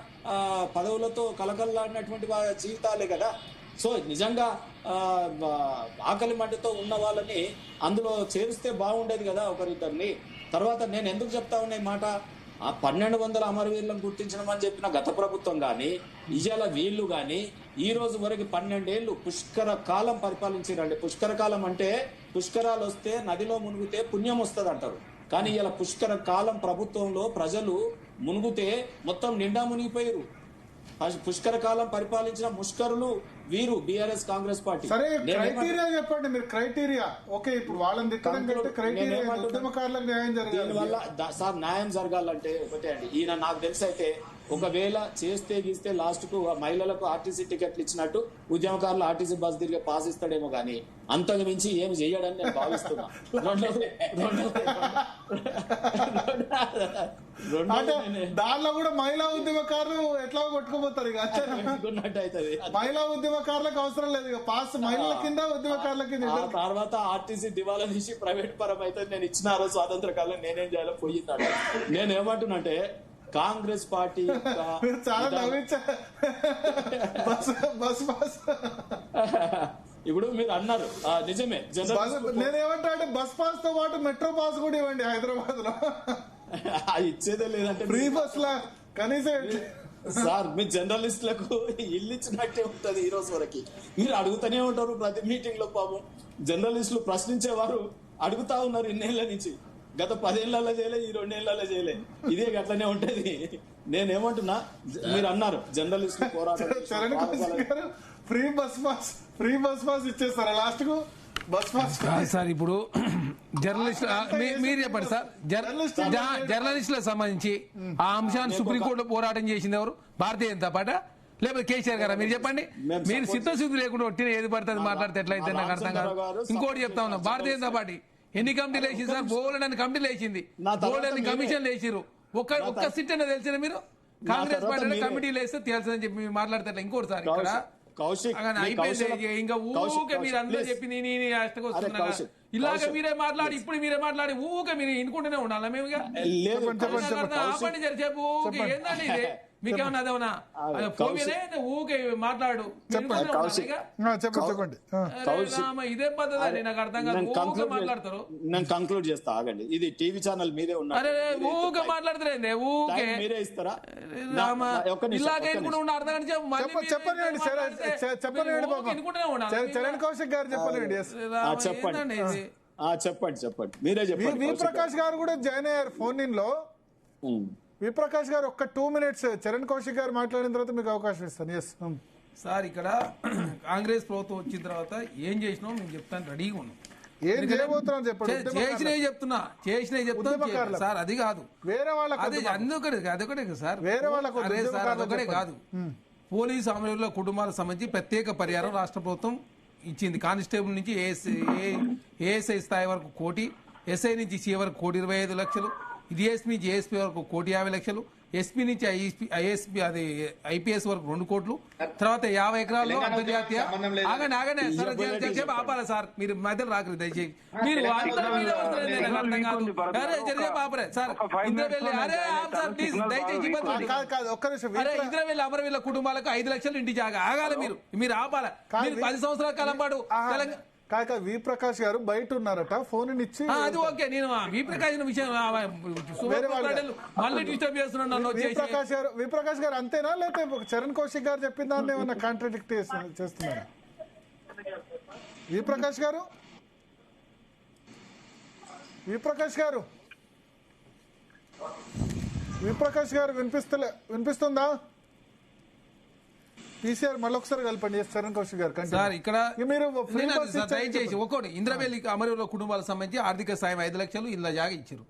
పదవులతో కలకల్లాడినటువంటి వాళ్ళ జీవితాలే కదా. సో నిజంగా ఆకలి మంటతో ఉన్న వాళ్ళని అందులో చేరిస్తే బాగుండేది కదా ఒకరిద్దరిని. తర్వాత నేను ఎందుకు చెప్తా ఉన్నా ఈ మాట, ఆ 1200 అమరవీరులను గుర్తించడం చెప్పిన గత ప్రభుత్వం కానీ ఇవాళ వీళ్ళు కానీ ఈ రోజు వరకు 12 ఏళ్ళు పుష్కర కాలం పరిపాలించారండి. పుష్కర కాలం అంటే పుష్కరాలు వస్తే నదిలో మునిగితే పుణ్యం వస్తుంది అంటారు, కానీ ఇలా పుష్కర కాలం ప్రభుత్వంలో ప్రజలు మునిగితే మొత్తం నిండా మునిగిపోయారు. పుష్కర కాలం పరిపాలించిన ముష్కరులు వీరు బీఆర్ఎస్ కాంగ్రెస్ పార్టీ. సరే క్రైటీరియా చెప్పండి మీరు. క్రైటీరియా ఓకే, ఇప్పుడు వాళ్ళని ఉద్యమకారులకు న్యాయం జరగాలి. దీనివల్ల సార్ న్యాయం జరగాలంటే ఒకటే అండి, ఈయన నాకు తెలిసి అయితే ఒకవేళ చేస్తే గీస్తే లాస్ట్ కు మహిళలకు ఆర్టీసీ టికెట్లు ఇచ్చినట్టు ఉద్యమకారులు ఆర్టీసీ బస్ తిరిగి పాస్ ఇస్తాడేమో గానీ అంతకు మించి ఏమి చేయడని నేను భావిస్తున్నా. దానిలో కూడా మహిళా ఉద్యమకారులు ఎట్లా కొట్టుకుపోతారు ఇక. మహిళా ఉద్యమకారులకు అవసరం లేదు ఇక పాస్, మహిళల కింద ఉద్యమకారుల కింద. తర్వాత ఆర్టీసీ దివాలా తీసి ప్రైవేట్ పరం అయితే నేను ఇచ్చిన స్వాతంత్ర కాలం నేనేం చేయాలో పోయిందంట. నేనేమంటున్నంటే కాంగ్రెస్ పార్టీ చాలా ఇప్పుడు మీరు అన్నారు నిజమే, నేనేమంటే బస్ పాస్ తో పాటు మెట్రో పాస్ కూడా ఇవ్వండి హైదరాబాద్ లో. ఇచ్చేదే లేదంటే ఫ్రీ బస్ లా కనీసం. సార్ మీ జర్నలిస్టులకు ఇల్లు ఇచ్చినట్టే ఉంటది ఈ రోజు వరకు. మీరు అడుగుతూనే ఉంటారు ప్రతి మీటింగ్ లో. పాపం జర్నలిస్టులు ప్రశ్నించేవారు అడుగుతా ఉన్నారు ఇన్నేళ్ల నుంచి. గత 10 ఏళ్లలో చేయలే, ఈ 2 ఏళ్లలో చేయలే, ఇదే గట్లనే ఉంటది. నేనేమంటున్నా, మీరు అన్నారు జర్నలిస్టులు పోరాటం ఫ్రీ బస్ పాస్ ఇచ్చేస్తారా లాస్ట్ కు? బస్ పాస్ సార్ ఇప్పుడు జర్నలిస్ట్ మీరు చెప్పండి సార్. జర్నలిస్టులకు సంబంధించి ఆ అంశాన్ని సుప్రీంకోర్టులో పోరాటం చేసింది ఎవరు? భారతీయ జనతా పార్టీ లేకపోతే కేసీఆర్ గారా? మీరు చెప్పండి. మీరు సిద్ధశుద్ధి లేకుండా ఒట్టిన ఏది పడుతుంది మాట్లాడితే ఎట్లయితే నాకు అర్థం కాదు. ఇంకోటి చెప్తా ఉన్నాం, భారతీయ జనతా పార్టీ ఎన్ని కమిటీలు వేసింది సార్? బోల్డని కమిటీలు వేసింది, బోల్డని కమిషన్లు వేసిరు. ఒక్క సిట్ అన్న తెలిసిన మీరు? కాంగ్రెస్ పార్టీ కమిటీలు వేస్తే తెలుసని చెప్పి మాట్లాడతారు. ఇంకోటి సార్ ఇక్కడ అయిపోయింది ఇంకా ఊకే మీరు అందరూ చెప్పి నేను వస్తున్నా ఇలాగ మీరే మాట్లాడి ఇప్పుడు మీరే మాట్లాడి ఊకే మీరు ఇనుకుంటూనే ఉండాలా? మేము ఆపండి చెప్పు ఊకే ఏందండి ఇది? మీకేమన్నా అదేమన్నా ఊకే మాట్లాడు చెప్పండి. ఇదే పద్ధతి అండి, నాకు అర్థం కాదు. ఊకే మాట్లాడతారు. నేను కంక్లూడ్ చేస్తా ఆగండి. ఇది టీవీ ఛానల్ మీదే ఉన్నారు. అరే ఊకే మాట్లాడతారే ఊకే మీరే ఇస్తారా? ఇలాగే అర్థం కానీ చరణ్ కౌశిక్ గారు చెప్పండి. చెప్పండి మీరే చెప్పండి. వి ప్రకాష్ గారు కూడా జాయిన్ అయ్యారు ఫోన్ ఇన్ లో. వి ప్రకాష్ గారు ఒక్క 2 minutes చరణ్ కౌశిక్ గారు మాట్లాడిన తర్వాత మీకు అవకాశం ఇస్తాను. ఎస్ సార్, ఇక్కడ కాంగ్రెస్ ప్రభుత్వం వచ్చిన తర్వాత ఏం చేసినామో మేము చెప్తాను, రెడీగా ఉన్నాం. ఏం చేయబోతున్నాం చెప్పండి. చేసినవి చెప్తున్నా సార్, అది కాదు వేరే వాళ్ళకి, అదొకటే సార్, వేరే వాళ్ళకు అదొకటే కాదు. పోలీసు అమలుల కుటుంబాలకు సంబంధించి ప్రత్యేక పరిహారం రాష్ట్ర ప్రభుత్వం ఇచ్చింది. కానిస్టేబుల్ నుంచి ఏఎస్ఐ స్థాయి వరకు 1 కోటి, ఎస్ఐ నుంచి సి వరకు 1,25,00,000, డిఎస్పీ నుంచి ఏఎస్పీ వరకు 1,50,00,000, ఎస్పీ నుంచి ఐఎస్పీ అది ఐపీఎస్ వరకు 2 కోట్లు, తర్వాత 50 ఎకరాల్లో అంతర్జాతీయ ఆగండి సార్ చెప్పి ఆపాలి సార్, మీరు మధ్యలో రాకరు దయచేసి మీరు ఆపరే సార్. ఇంద్రవెల్లి దయచేసి ఇంద్రవెల్లి అమరవీళ్ళ కుటుంబాలకు 5 లక్షలు ఇంటి జాగా ఆగాలి, మీరు ఆపాలి. మీరు 10 సంవత్సరాల కాలం పాటు తెలంగాణ కాక వి ప్రకాష్ గారు బయట ఉన్నారట, ఫోన్ ఇచ్చి అది ఓకే. నేను వి ప్రకాష్ విషయం మళ్ళీ డిస్టర్బ్ చేస్తున్నాను. వి ప్రకాష్ గారు అంతేనా, లేకపోతే చరణ్ కౌశిక్ గారు చెప్పిన దాన్ని ఏమన్నా కాంట్రడిక్ట్ చేస్తున్నారా? వి ప్రకాష్ గారు వినిపిస్తుందా? పీసీఆర్ మళ్ళొకసారి కలపండి చరణ్ కౌశిక్ గారు. సార్ ఇక్కడ మీరు దయచేసి ఒకటి ఇంద్రవెల్లి అమరవీరుల కుటుంబాలకు సంబంధించి ఆర్థిక సాయం 5 లక్షలు ఇళ్ళ జాగా ఇచ్చారు.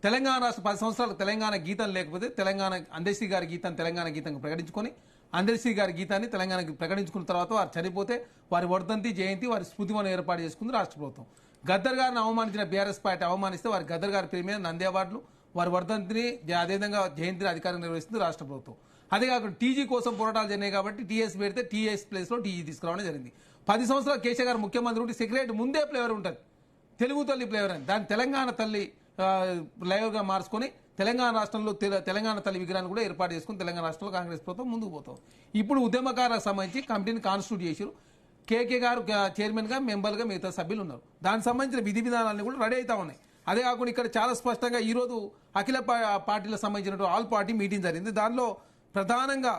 తెలంగాణ రాష్ట్ర 10 సంవత్సరాలు తెలంగాణ గీతం లేకపోతే తెలంగాణ అందశ్రీ గారి గీతం తెలంగాణ గీతంగా ప్రకటించుకొని అందశ్రీ గారి గీతాన్ని తెలంగాణకి ప్రకటించుకున్న తర్వాత వారు చనిపోతే వారి వర్ధంతి జయంతి వారి స్మృతివనం ఏర్పాటు చేసుకుంది రాష్ట్ర ప్రభుత్వం. గద్దర్ గారిని అవమానించిన బీఆర్ఎస్ పార్టీ అవమానిస్తే వారి గద్దర్ గారి పేరు మీద నంది అవార్డులు, వారి వర్ధంతిని అదేవిధంగా జయంతిని అధికారం నిర్వహిస్తుంది రాష్ట్ర ప్రభుత్వం. అదే కాకుండా టీజీ కోసం పోరాటాలు జరిగినాయి కాబట్టి టీఎస్ పెడితే టీఎస్ ప్లేస్ లో టీజీ తీసుకురావడం జరిగింది. 10 సంవత్సరాలు కేసీఆర్ గారు ముఖ్యమంత్రి ఉంటే సెక్రటరీ ముందే ఫ్లేవర్ ఉంటుంది, తెలుగు తల్లి ఫ్లేవర్ అని, దాన్ని తెలంగాణ తల్లి ఫ్లేవర్ గా మార్చుకొని తెలంగాణ రాష్ట్రంలో తెలంగాణ తల్లి విగ్రహాన్ని కూడా ఏర్పాటు చేసుకుని తెలంగాణ రాష్ట్రంలో కాంగ్రెస్ ప్రభుత్వం ముందుకు పోతాం. ఇప్పుడు ఉద్యమకారులకు సంబంధించి కమిటీని కాన్స్టిట్యూట్ చేశారు. కేకే గారు చైర్మన్ గా, మెంబర్ గా మిగతా సభ్యులు ఉన్నారు. దానికి సంబంధించిన విధి విధానాలన్నీ కూడా రెడీ అవుతా ఉన్నాయి. అదే కాకుండా ఇక్కడ చాలా స్పష్టంగా ఈ రోజు అఖిల పార్టీలకు సంబంధించిన ఆల్ పార్టీ మీటింగ్ జరిగింది. దానిలో ప్రధానంగా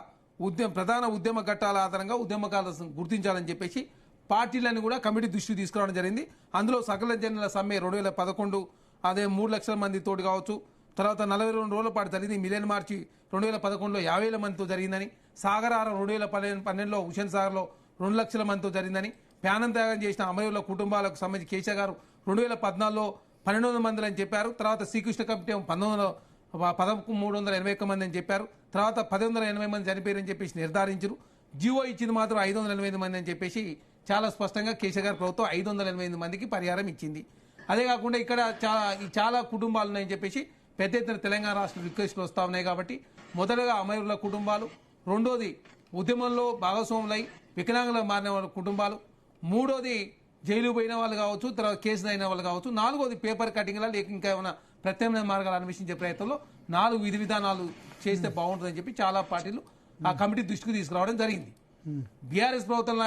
ప్రధాన ఉద్యమ ఘట్టాల ఆధారంగా ఉద్యమకాలను గుర్తించాలని చెప్పేసి పార్టీలను కూడా కమిటీ దృష్టికి తీసుకురావడం జరిగింది. అందులో సకల జనుల సమ్మె 2011 అదే 3 లక్షల మంది తోటి కావచ్చు, తర్వాత 42 రోజుల పాటు జరిగింది. మిలియన్ మార్చి 2011లో 50,000 మందితో జరిగిందని, సాగరారం 2012లో హుసేన్ సాగర్లో 2 లక్షల మందితో జరిగిందని, ప్యానం త్యాగం చేసిన అమరవీరుల కుటుంబాలకు సంబంధించి కేసీఆర్ గారు 2014లో 1200 మంది అని చెప్పారు. తర్వాత శ్రీకృష్ణ కమిటీ 1381 మంది అని చెప్పారు. తర్వాత 1180 మంది చనిపోయారని చెప్పేసి నిర్ధారించారు. జీవో ఇచ్చింది మాత్రం 588 మంది అని చెప్పేసి చాలా స్పష్టంగా కేసీఆర్ గారి ప్రభుత్వం 588 మందికి పరిహారం ఇచ్చింది. అదే కాకుండా ఇక్కడ చాలా కుటుంబాలు ఉన్నాయని చెప్పేసి పెద్ద ఎత్తున తెలంగాణ రాష్ట్ర రిక్వెస్ట్లు వస్తా ఉన్నాయి. కాబట్టి మొదటగా అమరవీరుల కుటుంబాలు, రెండోది ఉద్యమంలో భాగస్వాములై వికలాంగుల మారిన వాళ్ళ కుటుంబాలు, మూడోది జైలు పోయిన వాళ్ళు కావచ్చు, తర్వాత కేసులు అయిన వాళ్ళు కావచ్చు, నాలుగోది పేపర్ కటింగ్లా లేక ఇంకా ఏమైనా ప్రత్యామ్నాయ మార్గాలు అన్వేషించే ప్రయత్నంలో 4 విధి విధానాలు చేస్తే బాగుంటుందని చెప్పి చాలా పార్టీలు ఆ కమిటీ దృష్టికి తీసుకురావడం జరిగింది. బీఆర్ఎస్ ప్రభుత్వం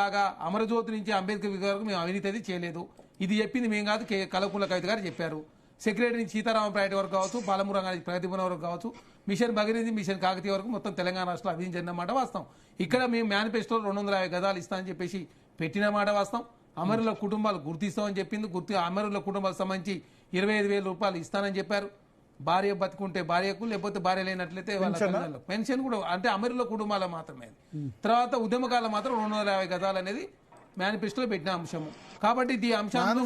లాగా అమరజ్యోతి నుంచి అంబేద్కర్ వరకు మేము అవినీతి అది చేయలేదు, ఇది చెప్పింది మేము కాదు, కల్వకుంట్ల కవిత గారు చెప్పారు. సెక్రటరీ నుంచి సీతారామపేట వరకు కావచ్చు, పాలమూరు రంగారెడ్డి ప్రగతిభవన్ వరకు కావచ్చు, మిషన్ భగీరథి మిషన్ కాకతీయ వరకు మొత్తం తెలంగాణ రాష్ట్రంలో అభివృద్ధి జరిగినమాట వాస్తవం. ఇక్కడ మేము మేనిఫెస్టోలో 250 గదాలు ఇస్తామని చెప్పేసి పెట్టిన మాట వాస్తవం. అమరుల కుటుంబాలు గుర్తిస్తామని చెప్పింది. అమరుల కుటుంబాలకు సంబంధించి 25,000 రూపాయలు ఇస్తానని చెప్పారు. భార్య బతుకుంటే భార్యకు, లేకపోతే భార్య లేనట్లయితే వాళ్ళ తల్లిదండ్రులకు పెన్షన్ కూడా, అంటే అమరుల కుటుంబాల మాత్రమే. తర్వాత ఉద్యమకాల మాత్రం 250 గదాలు అనేది మేనిఫెస్టోలో పెట్టిన అంశము. కాబట్టి ఈ అంశాన్ని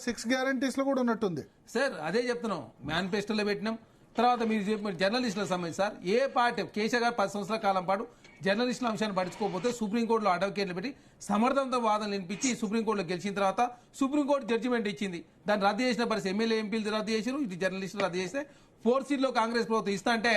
6 గ్యారంటీస్ లో కూడా ఉన్నట్టుంది సార్. అదే చెప్తున్నాం, మేనిఫెస్టోలో పెట్టినాం. తర్వాత మీరు చెప్పిన జర్నలిస్టుల సంబంధించి సార్, ఏ పార్టీ కేసీఆర్ గారు 10 సంవత్సరాల కాలం పాటు జర్నలిస్టుల అంశాన్ని పట్టించుకోకపోతే సుప్రీంకోర్టులో అడ్వకేట్లు పెట్టి సమర్థవంత వాదనలు వినిపించి సుప్రీంకోర్టులో గెలిచిన తర్వాత సుప్రీంకోర్టు జడ్జిమెంట్ ఇచ్చింది. దాన్ని రద్దు చేసిన పరిస్థితి ఎమ్మెల్యే ఎంపీలు రద్దు చేశారు, ఇటు జర్నలిస్టులు రద్దు చేస్తే 4 సీట్లో కాంగ్రెస్ ప్రభుత్వం ఇస్తా అంటే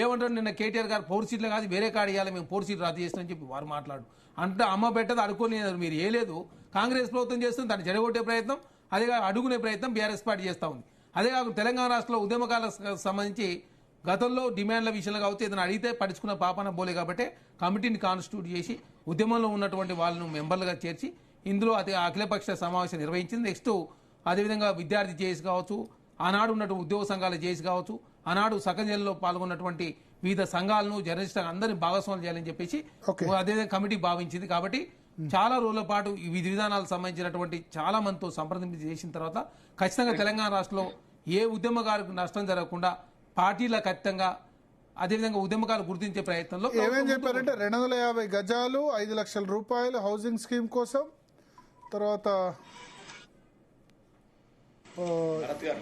ఏమంటారు, నిన్న కేటీఆర్ గారు 4 సీట్లు కాదు వేరే కాడ ఇవ్వాలి, మేము 4 సీట్లు రద్దు చేస్తామని చెప్పి వారు మాట్లాడు అంటే అమ్మ పెట్టదు అడుకోని మీరు ఏ లేదు. కాంగ్రెస్ ప్రభుత్వం చేస్తుంది, దాన్ని చెడగొట్టే ప్రయత్నం, అదే అడుగునే ప్రయత్నం బీఆర్ఎస్ పార్టీ చేస్తా ఉంది. అదే కాకుండా తెలంగాణ రాష్ట్రంలో ఉద్యమకాలకు సంబంధించి గతంలో డిమాండ్ల విషయంలో కావచ్చు ఏదైనా అడిగితే పడుచుకున్న పాపన పోలే కాబట్టి కమిటీని కాన్స్టిట్యూట్ చేసి ఉద్యమంలో ఉన్నటువంటి వాళ్ళను మెంబర్లుగా చేర్చి ఇందులో అఖిలపక్ష సమావేశం నిర్వహించింది. నెక్స్ట్ అదేవిధంగా విద్యార్థి జేఏసీ కావచ్చు, ఆనాడు ఉన్నటువంటి ఉద్యోగ సంఘాల జేఏసీ కావచ్చు, ఆనాడు సకజంలో పాల్గొన్నటువంటి వివిధ సంఘాలను జర్నలిస్టు అందరినీ భాగస్వామ్యం చేయాలని చెప్పేసి అదేవిధంగా కమిటీ భావించింది. కాబట్టి చాలా రోజుల పాటు ఈ విధి విధానాలకు సంబంధించినటువంటి చాలా మందితో సంప్రదింపు చేసిన తర్వాత ఖచ్చితంగా తెలంగాణ రాష్ట్రంలో ఏ ఉద్యమకారులకు నష్టం జరగకుండా పార్టీల ఖచ్చితంగా అదేవిధంగా ఉద్యమకాలు గుర్తించే ప్రయత్నంలో ఏమేం చెప్పారంటే 250 గజాలు 5 లక్షల రూపాయలు హౌసింగ్ స్కీమ్ కోసం, తర్వాత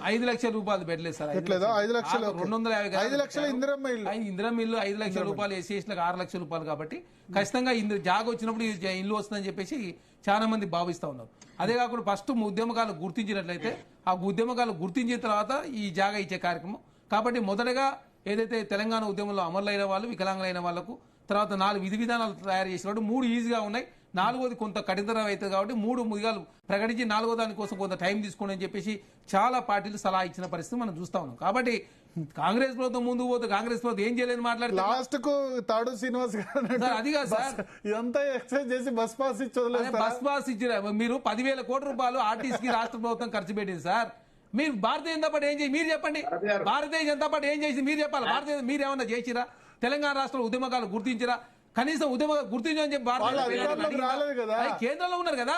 5 లక్షల రూపాయలు పెట్టలేదు సార్. 5 లక్షల ఇందిరమ్మ ఇల్లు 5 లక్షల రూపాయలు ఎస్సీఎస్లకు 6 లక్షల రూపాయలు. కాబట్టి ఖచ్చితంగా జాగ వచ్చినప్పుడు ఇల్లు వస్తుందని చెప్పేసి చాలా మంది భావిస్తా ఉన్నారు. అదే కాకుండా ఫస్ట్ ఉద్యమకాలు గుర్తించినట్లయితే ఆ ఉద్యమకాలు గుర్తించిన తర్వాత ఈ జాగా ఇచ్చే కార్యక్రమం. కాబట్టి మొదటగా ఏదైతే తెలంగాణ ఉద్యమంలో అమరులైన వాళ్ళు, వికలాంగులైన వాళ్లకు తర్వాత 4 విధి విధానాలు తయారు చేసినప్పుడు 3 ఈజీగా ఉన్నాయి, 4వది కొంత కఠినతరం అవుతుంది కాబట్టి 3 ముదిగాలు ప్రకటించి 4వ దాని కోసం కొంత టైం తీసుకోండి అని చెప్పేసి చాలా పార్టీలు సలహా ఇచ్చిన పరిస్థితి మనం చూస్తా ఉన్నాం. కాబట్టి కాంగ్రెస్ ప్రభుత్వం ముందుకు పోతే కాంగ్రెస్ ప్రభుత్వం ఏం చేయలేదు మాట్లాడితే లాస్ట్ కు తాడు శ్రీనివాస్ గారు అది కాదు సార్, ఇదంతా ఎక్సైజ్ చేసి బస్ పాస్ బస్ పాస్ ఇచ్చిన మీరు 10,000 కోట్ల రూపాయలు ఆర్టీసీకి రాష్ట్ర ప్రభుత్వం ఖర్చు పెట్టింది సార్. మీరు భారతీయ జనతా పార్టీ ఏం చేసి మీరు చెప్పండి, భారతీయ జనతా పార్టీ ఏం చేసి మీరు చెప్పాలి. భారతీయ మీరు ఏమన్నా చేసిరా? తెలంగాణ రాష్ట్రంలో ఉద్యమకాలు గుర్తించిరా? కనీసం ఉద్యమం గుర్తించని చెప్పి కేంద్రంలో ఉన్నారు కదా,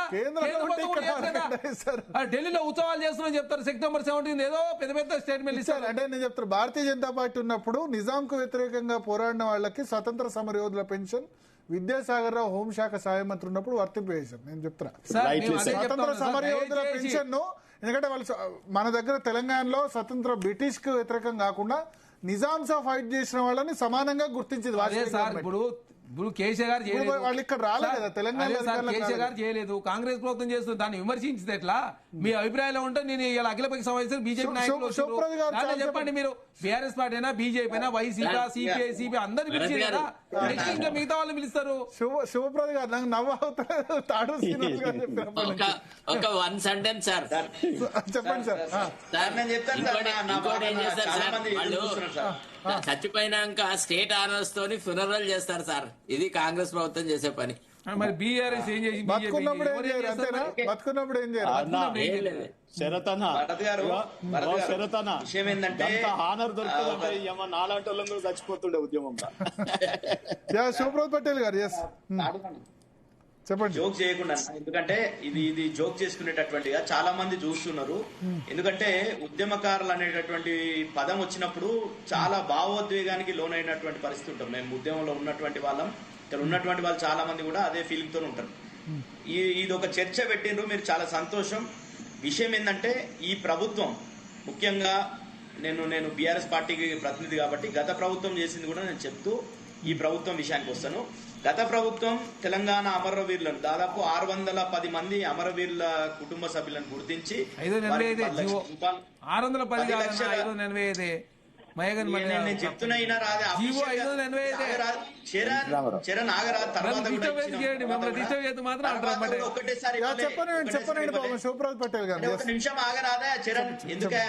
ఢిల్లీలో ఉత్సవాలు చేస్తున్నారని చెప్తారు. సెప్టెంబర్ 17 ఏదో పెద్ద పెద్ద స్టేట్మెంట్ ఇస్తారు. అంటే నేను చెప్తాను, భారతీయ జనతా పార్టీ ఉన్నప్పుడు నిజాంకు వ్యతిరేకంగా పోరాడిన వాళ్ళకి స్వతంత్ర సమరయోధుల పెన్షన్ విద్యాసాగర్ రావు హోంశాఖ సహాయ మంత్రి ఉన్నప్పుడు వర్తింపజేశారు. నేను చెప్తున్నా స్వతంత్ర సమరయోధుల పెన్షన్ ను, ఎందుకంటే వాళ్ళు మన దగ్గర తెలంగాణలో స్వతంత్ర బ్రిటిష్ కు వ్యతిరేకం కాకుండా నిజాంసా ఫైట్ చేసిన వాళ్ళని సమానంగా గుర్తించింది. ఇప్పుడు కేసీఆర్ గారు చేయలేదు, వాళ్ళు ఇక్కడ రాలేదు కదా తెలంగాణ. కేసీఆర్ గారు చేయలేదు, కాంగ్రెస్ ప్రభుత్వం చేస్తుంది. దాన్ని విమర్శించింది ఎట్లా? మీ అభిప్రాయంలో ఉంటే నేను ఇలా అఖిలపక్ష సమావేశం బీజేపీ నాయకులు చెప్పండి. మీరు బీఆర్ఎస్ పార్టీ అయినా, బీజేపీ అయినా, వైసీపీ, సిపిఐ, సిపిఐ అందరు పిలిచి కదా, ఇంకా మిగతా వాళ్ళు పిలుస్తారు. శివప్రద గారు నాకు నవ్వుతాడు. తాడు ఒక 1 సెంటెన్స్ సార్ చెప్పండి సార్. చచ్చిపోయినాక స్టేట్ ఆనర్స్ తోని ఫ్యూనరల్ చేస్తారు సార్. ఇది కాంగ్రెస్ ప్రభుత్వం చేసే పని. మరి బీఆర్ఎస్ ఏం చేసి బతుకున్నప్పుడు ఏం చేయరు అంతేనా? బతుకున్నప్పుడు ఏం చేయరు. విషయం ఏంటంటే ఆనర్ దొరుకుతుందంటే నాలాంటి వాళ్ళని కూడా చచ్చిపోతుండే ఉద్యమంలో. శివప్రద పటేల్ గారు చెప్పండి. జోక్ చేయకుండా, ఎందుకంటే ఇది జోక్ చేసుకునేటటువంటిగా చాలా మంది చూస్తున్నారు. ఎందుకంటే ఉద్యమకారులు అనేటటువంటి పదం వచ్చినప్పుడు చాలా భావోద్వేగానికి లోనైనటువంటి పరిస్థితి ఉంటాం. మేము ఉద్యమంలో ఉన్నటువంటి వాళ్ళం, ఇక్కడ ఉన్నటువంటి వాళ్ళు చాలా మంది కూడా అదే ఫీలింగ్ తో ఉంటారు. ఇది ఒక చర్చ పెట్టిండ్రు, మీరు చాలా సంతోషం. విషయం ఏంటంటే ఈ ప్రభుత్వం ముఖ్యంగా నేను బీఆర్ఎస్ పార్టీకి ప్రతినిధి కాబట్టి గత ప్రభుత్వం చేసింది కూడా నేను చెప్తూ ఈ ప్రభుత్వం విషయానికి వస్తాను. గత ప్రభుత్వం తెలంగాణ అమరవీరులను దాదాపు 610 మంది అమరవీరుల కుటుంబ సభ్యులను గుర్తించి 610 నేను చెప్తున్నా చరణ్ ఆగరాజ్ తర్వాత శివప్రద పటేల్ గారు ఒక నిమిషం ఆగరాదా చరణ్, ఎందుకే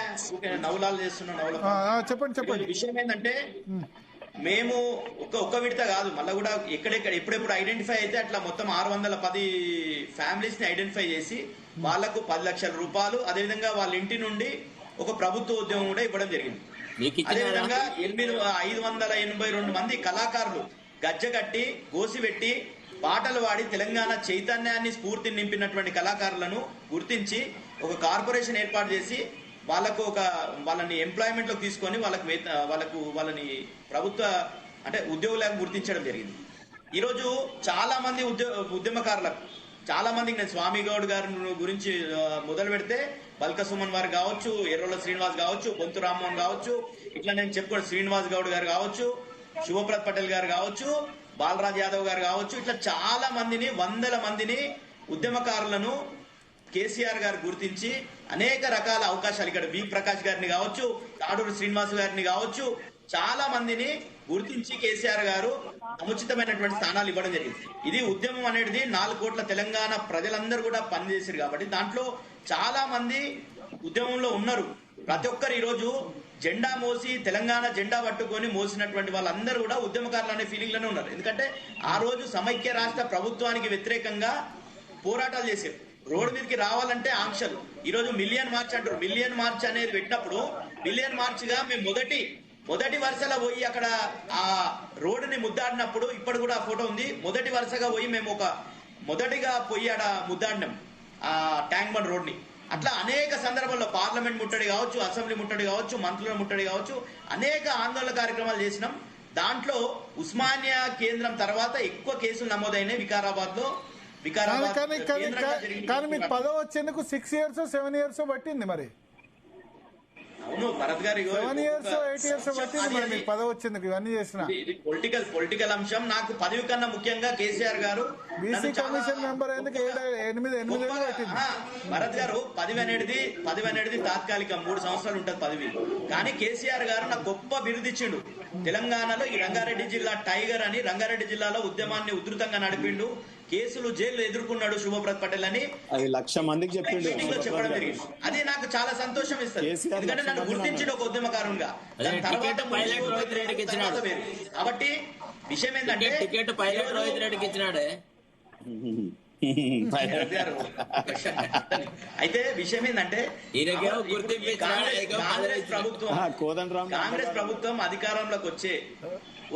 నవ్వులాలు చేస్తున్నావు? చెప్పండి. విషయం ఏంటంటే మేము ఒక విడత కాదు, మళ్ళీ కూడా ఎప్పుడెప్పుడు ఐడెంటిఫై అయితే అట్లా మొత్తం 610 ఫ్యామిలీస్ ని ఐడెంటిఫై చేసి వాళ్లకు 10 లక్షల రూపాయలు, అదేవిధంగా వాళ్ళ ఇంటి నుండి ఒక ప్రభుత్వ ఉద్యోగం కూడా ఇవ్వడం జరిగింది. అదేవిధంగా 582 మంది కళాకారులు గజ్జగట్టి గోసిపెట్టి పాటలు పాడి తెలంగాణ చైతన్యాన్ని స్ఫూర్తిని నింపినటువంటి కళాకారులను గుర్తించి ఒక కార్పొరేషన్ ఏర్పాటు చేసి వాళ్ళని ఎంప్లాయ్మెంట్ లోకి తీసుకొని వాళ్ళని ప్రభుత్వ అంటే ఉద్యోగులకు గుర్తించడం జరిగింది. ఈరోజు చాలా మంది ఉద్యమకారులకు చాలా మందికి, నేను స్వామి గౌడ్ గారి గురించి మొదలు పెడితే బల్క సుమన్ వారు కావచ్చు, ఎర్రోల శ్రీనివాస్ కావచ్చు, బొంతు రామ్మోహన్ కావచ్చు, ఇట్లా నేను చెప్పుకోండి శ్రీనివాస్ గౌడ్ గారు కావచ్చు, శివప్రద పటేల్ గారు కావచ్చు, బాలరాజ్ యాదవ్ గారు కావచ్చు, ఇట్లా చాలా మందిని 100 మందిని ఉద్యమకారులను కేసీఆర్ గారు గుర్తించి అనేక రకాల అవకాశాలు, ఇక్కడ బి ప్రకాష్ గారిని కావచ్చు, తాడూరు శ్రీనివాస్ గారిని కావచ్చు, చాలా మందిని గుర్తించి కేసీఆర్ గారు సముచితమైనటువంటి స్థానాలు ఇవ్వడం జరిగింది. ఇది ఉద్యమం అనేది 4 కోట్ల తెలంగాణ ప్రజలందరూ కూడా పనిచేశారు కాబట్టి దాంట్లో చాలా మంది ఉద్యమంలో ఉన్నారు. ప్రతి ఒక్కరు ఈరోజు జెండా మోసి తెలంగాణ జెండా పట్టుకొని మోసినటువంటి వాళ్ళందరూ కూడా ఉద్యమకారులు అనే ఫీలింగ్ లోనే ఉన్నారు. ఎందుకంటే ఆ రోజు సమైక్య రాష్ట్ర ప్రభుత్వానికి వ్యతిరేకంగా పోరాటాలు చేశారు. రోడ్డు మీదకి రావాలంటే ఆంక్షలు. ఈరోజు మిలియన్ మార్చ్ అంటారు. మిలియన్ మార్చ్ అనేది పెట్టినప్పుడు మిలియన్ మార్చ్ గా మేము మొదటి వరుసలో పోయి అక్కడ ఆ రోడ్డుని ముద్దాడినప్పుడు, ఇప్పుడు కూడా ఆ ఫోటో ఉంది, మొదటి వరుసగా పోయి మేము మొదటిగా పోయి ఆడ ముద్దాడినాం ఆ ట్యాంక్ బండ్ రోడ్ ని. అట్లా అనేక సందర్భాల్లో పార్లమెంట్ ముట్టడి కావచ్చు, అసెంబ్లీ ముట్టడి కావచ్చు, మంత్రుల ముట్టడి కావచ్చు, అనేక ఆందోళన కార్యక్రమాలు చేసినాం. దాంట్లో ఉస్మానియా కేంద్రం తర్వాత ఎక్కువ కేసులు నమోదైనాయి వికారాబాద్ లో. కానీ మీకు పదవి వచ్చేందుకు 6 years 7 years పట్టింది. మరి అవును భరత్ గారు 7 years 8 years పట్టింది మరి మీకు పదవి వచ్చింది ఇవన్నీ చేసిన. ఇది పొలిటికల్ అంశం. నాకు పదవి కన్నా ముఖ్యంగా కేసీఆర్ గారు బీసీ కమిషన్ మెంబర్ ఎందుకు 8 ఏళ్ళు పట్టింది. భరత్ గారు పదవి అనేది తాత్కాలికం, 3 సంవత్సరాలు ఉంటుంది పదవి. కానీ కేసీఆర్ గారు నాకు గొప్ప బిరుదిచ్చిండు. తెలంగాణలో ఈ రంగారెడ్డి జిల్లా టైగర్ అని, రంగారెడ్డి జిల్లాలో ఉద్యమాన్ని ఉధృతంగా నడిపిండు, కేసులు జైలు ఎదుర్కొన్నాడు శుభప్రద్ పటేల్ అని 1,00,000 మందికి చెప్పిండు. చెప్పడం జరిగింది. అది నాకు చాలా సంతోషం ఇస్తుంది. ఎందుకంటే నన్ను గుర్తించిన ఒక ఉద్యమకారునిగా తర్వాత కాబట్టి విషయం ఏంటంటే టికెట్ పైలట్ రోహిత్ రెడ్డికి ఇచ్చినాడే. అయితే విషయం ఏంటంటే కాంగ్రెస్ ప్రభుత్వం అధికారంలోకి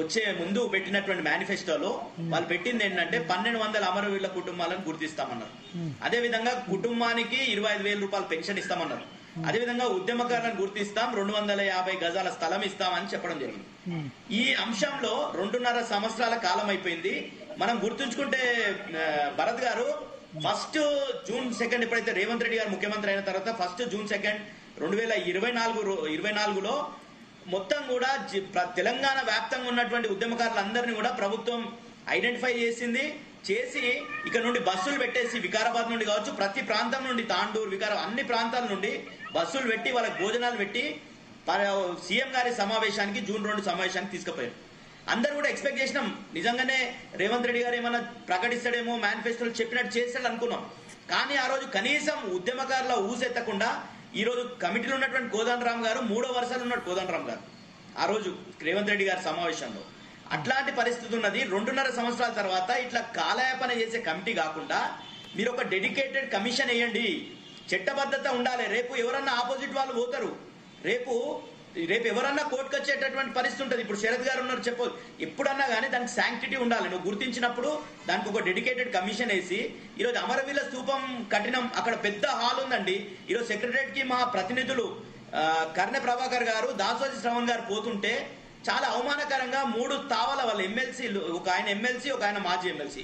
వచ్చే ముందు పెట్టినటువంటి మేనిఫెస్టోలో వాళ్ళు పెట్టింది ఏంటంటే 1,200 అమరవీరుల కుటుంబాలను గుర్తిస్తామన్నారు. అదే విధంగా కుటుంబానికి 25,000 రూపాయలు పెన్షన్ ఇస్తామన్నారు. అదే విధంగా ఉద్యమకారులను గుర్తిస్తాం, 250 గజాల స్థలం ఇస్తామని చెప్పడం జరిగింది. ఈ అంశంలో 2.5 సంవత్సరాల కాలం అయిపోయింది. మనం గుర్తుంచుకుంటే భరత్ గారు ఫస్ట్ జూన్ 2 ఎప్పుడైతే రేవంత్ రెడ్డి గారు ముఖ్యమంత్రి అయిన తర్వాత ఫస్ట్ జూన్ 2, 2024లో మొత్తం కూడా తెలంగాణ వ్యాప్తంగా ఉన్నటువంటి ఉద్యమకారులందరినీ కూడా ప్రభుత్వం ఐడెంటిఫై చేసి ఇక్కడ నుండి బస్సులు పెట్టేసి వికారాబాద్ నుండి కావచ్చు, ప్రతి ప్రాంతం నుండి తాండూరు, అన్ని ప్రాంతాల నుండి బస్సులు పెట్టి వాళ్ళకి భోజనాలు పెట్టి సీఎం గారి సమావేశానికి జూన్ 2 సమావేశానికి తీసుకుపోయారు. అందరూ కూడా ఎక్స్పెక్ట్ చేసినాం నిజంగానే రేవంత్ రెడ్డి గారు ఏమైనా ప్రకటిస్తాడేమో, మేనిఫెస్టోలు చెప్పినట్టు చేస్తాడు అనుకున్నాం. కానీ ఆ రోజు కనీసం ఉద్యమకారుల ఊసెత్తకుండా ఈ రోజు కమిటీలో ఉన్నటువంటి కోదండరామ్ గారు 3వ వరుసలో ఉన్నాడు. కోదండరామ్ గారు ఆ రోజు రేవంత్ రెడ్డి గారి సమావేశంలో అట్లాంటి పరిస్థితి ఉన్నది. 2.5 సంవత్సరాల తర్వాత ఇట్లా కాలయాపన చేసే కమిటీ కాకుండా మీరు ఒక డెడికేటెడ్ కమిషన్ వేయండి. చట్టబద్ధత ఉండాలి. రేపు ఎవరన్నా ఆపోజిట్ వాళ్ళు పోతారు, రేపు ఎవరన్నా కోర్టుకు వచ్చేటటువంటి పరిస్థితి ఉంటుంది. ఇప్పుడు శరత్ గారు ఉన్నారు, చెప్పదు ఎప్పుడన్నా కానీ దానికి శాంక్టిటీ ఉండాలి. నువ్వు గుర్తించినప్పుడు దానికి ఒక డెడికేటెడ్ కమిషన్ వేసి ఈరోజు అమరవీరుల స్తూపం కఠినం అక్కడ పెద్ద హాల్ ఉందండి. ఈరోజు సెక్రటరియట్ కి మా ప్రతినిధులు కర్ణె ప్రభాకర్ గారు, దాసోజి శ్రవణ్ గారు పోతుంటే చాలా అవమానకరంగా 3 తావల వాళ్ళ ఎమ్మెల్సీలు, ఒక ఆయన ఎమ్మెల్సీ, ఒక ఆయన మాజీ ఎమ్మెల్సీ,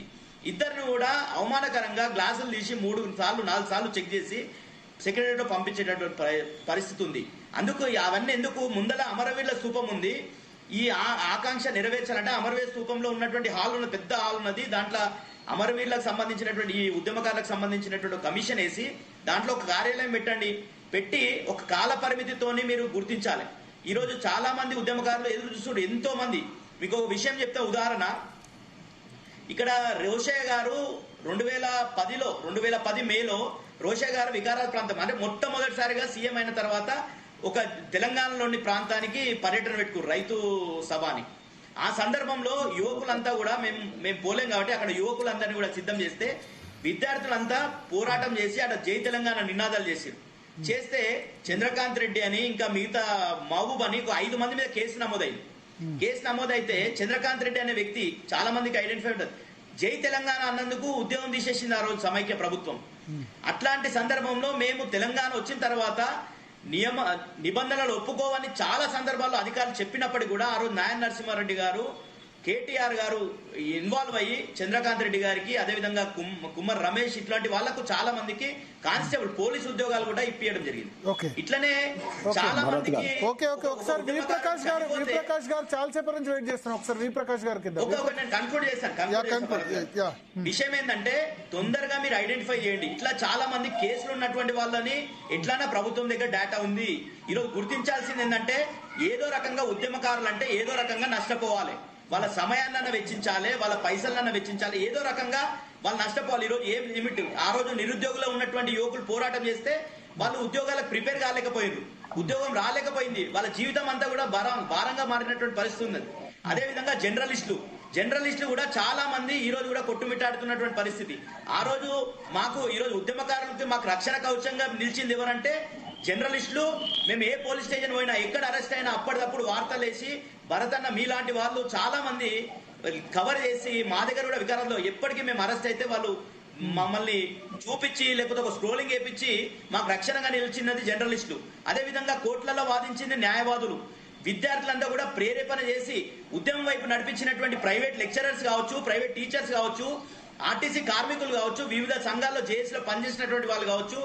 ఇద్దరిని కూడా అవమానకరంగా గ్లాసులు తీసి 3 సార్లు 4 సార్లు చెక్ చేసి సెక్రటరీలో పంపించేటటువంటి పరిస్థితి ఉంది. అందుకు అవన్నీ ఎందుకు? ముందల అమరవీరుల స్తూపం ఉంది. ఈ ఆకాంక్ష నెరవేర్చాలంటే అమరవీర స్తూపంలో ఉన్నటువంటి హాల్ ఉన్న పెద్ద హాల్ ఉన్నది. దాంట్లో అమరవీరులకు సంబంధించినటువంటి ఈ ఉద్యమకారులకు సంబంధించినటువంటి కమిషన్ వేసి దాంట్లో ఒక కార్యాలయం పెట్టి ఒక కాల పరిమితితోని మీరు గుర్తించాలి. ఈ రోజు చాలా మంది ఉద్యమకారులు ఎదురు చూస్తుంటే ఎంతో మంది. మీకు ఒక విషయం చెప్తే ఉదాహరణ, ఇక్కడ రోషయ్య గారు 2010 మేలో రోషయ్య గారు వికారాబాద్ ప్రాంతం అంటే మొట్టమొదటిసారిగా సీఎం అయిన తర్వాత ఒక తెలంగాణలోని ప్రాంతానికి పర్యటన పెట్టుకున్నారు, రైతు సభ అని. ఆ సందర్భంలో యువకులంతా కూడా మేము పోలేం కాబట్టి అక్కడ యువకులందరినీ కూడా సిద్ధం చేస్తే విద్యార్థులంతా పోరాటం చేసి అక్కడ జై తెలంగాణ నినాదాలు చేస్తే చంద్రకాంత్ రెడ్డి అని ఇంకా మిగతా మహబూబ్ అని 5 మంది మీద కేసు నమోదైతే చంద్రకాంత్ రెడ్డి అనే వ్యక్తి చాలా మందికి ఐడెంటిఫై ఉంటుంది. జై తెలంగాణ అన్నందుకు ఉద్యోగం తీసేసింది ఆ రోజు సమైక్య ప్రభుత్వం. అట్లాంటి సందర్భంలో మేము తెలంగాణ వచ్చిన తర్వాత నిబంధనలు ఒప్పుకోవని చాలా సందర్భాల్లో అధికారులు చెప్పినప్పటికీ కూడా ఆ రోజు నాయన నరసింహారెడ్డి గారు, కేటీఆర్ గారు ఇన్వాల్వ్ అయ్యి చంద్రకాంత్ రెడ్డి గారికి, అదేవిధంగా కుమ్మర్ రమేష్ ఇట్లాంటి వాళ్లకు చాలా మందికి కానిస్టేబుల్ పోలీసు ఉద్యోగాలు కూడా ఇప్పించడం జరిగింది. ఇట్లనే చాలా మందికి. ఒకసారి వి ప్రకాష్ గారు చాలా సేపటి నుంచి వెయిట్ చేస్తున్నాం. ఒకసారి వి ప్రకాష్ గారికి నేను కన్క్లూడ్ చేస్తాను. విషయం ఏంటంటే తొందరగా మీరు ఐడెంటిఫై చేయండి. ఇట్లా చాలా మంది కేసులు ఉన్నటువంటి వాళ్ళని ఎట్లానా ప్రభుత్వం దగ్గర డేటా ఉంది. ఈరోజు గుర్తించాల్సింది ఏంటంటే ఏదో రకంగా ఉద్యమకారులు అంటే ఏదో రకంగా నష్టపోవాలి. వాళ్ళ సమయాన్న వెచ్చించాలి, వాళ్ళ పైసలన్న వెచ్చించాలి, ఏదో రకంగా వాళ్ళు నష్టపోవాలి. ఈరోజు ఏం లిమిట్? ఆ రోజు నిరుద్యోగులో ఉన్నటువంటి యువకులు పోరాటం చేస్తే వాళ్ళు ఉద్యోగాలకు ప్రిపేర్ కాలేకపోయింది, ఉద్యోగం రాలేకపోయింది, వాళ్ళ జీవితం అంతా కూడా భారంగా మారినటువంటి పరిస్థితి ఉంది. అదేవిధంగా జర్నలిస్టులు కూడా చాలా మంది ఈ రోజు కూడా కొట్టుమిట్టాడుతున్నటువంటి పరిస్థితి. ఆ రోజు ఈరోజు ఉద్యమకారులకి మాకు రక్షణ కవచంగా నిలిచింది ఎవరంటే జర్నలిస్టులు. మేము ఏ పోలీస్ స్టేషన్ పోయినా, ఎక్కడ అరెస్ట్ అయినా అప్పటికప్పుడు వార్తలు వేసి భరతన్న మీలాంటి వాళ్ళు చాలా మంది కవర్ చేసి మా దగ్గర కూడా వికారాల్లో ఎప్పటికీ మేము అరెస్ట్ అయితే వాళ్ళు మమ్మల్ని చూపించి లేకపోతే ఒక స్క్రోలింగ్ వేయించి మాకు రక్షణగా నిలిచినది జర్నలిస్టులు. అదేవిధంగా కోర్టులలో వాదించింది న్యాయవాదులు. విద్యార్థులంతా కూడా ప్రేరేపణ చేసి ఉద్యమం వైపు నడిపించినటువంటి ప్రైవేట్ లెక్చరర్స్ కావచ్చు, ప్రైవేట్ టీచర్స్ కావచ్చు, ఆర్టీసీ కార్మికులు కావచ్చు, వివిధ సంఘాల్లో జేఏసీలో పనిచేసినటువంటి వాళ్ళు కావచ్చు,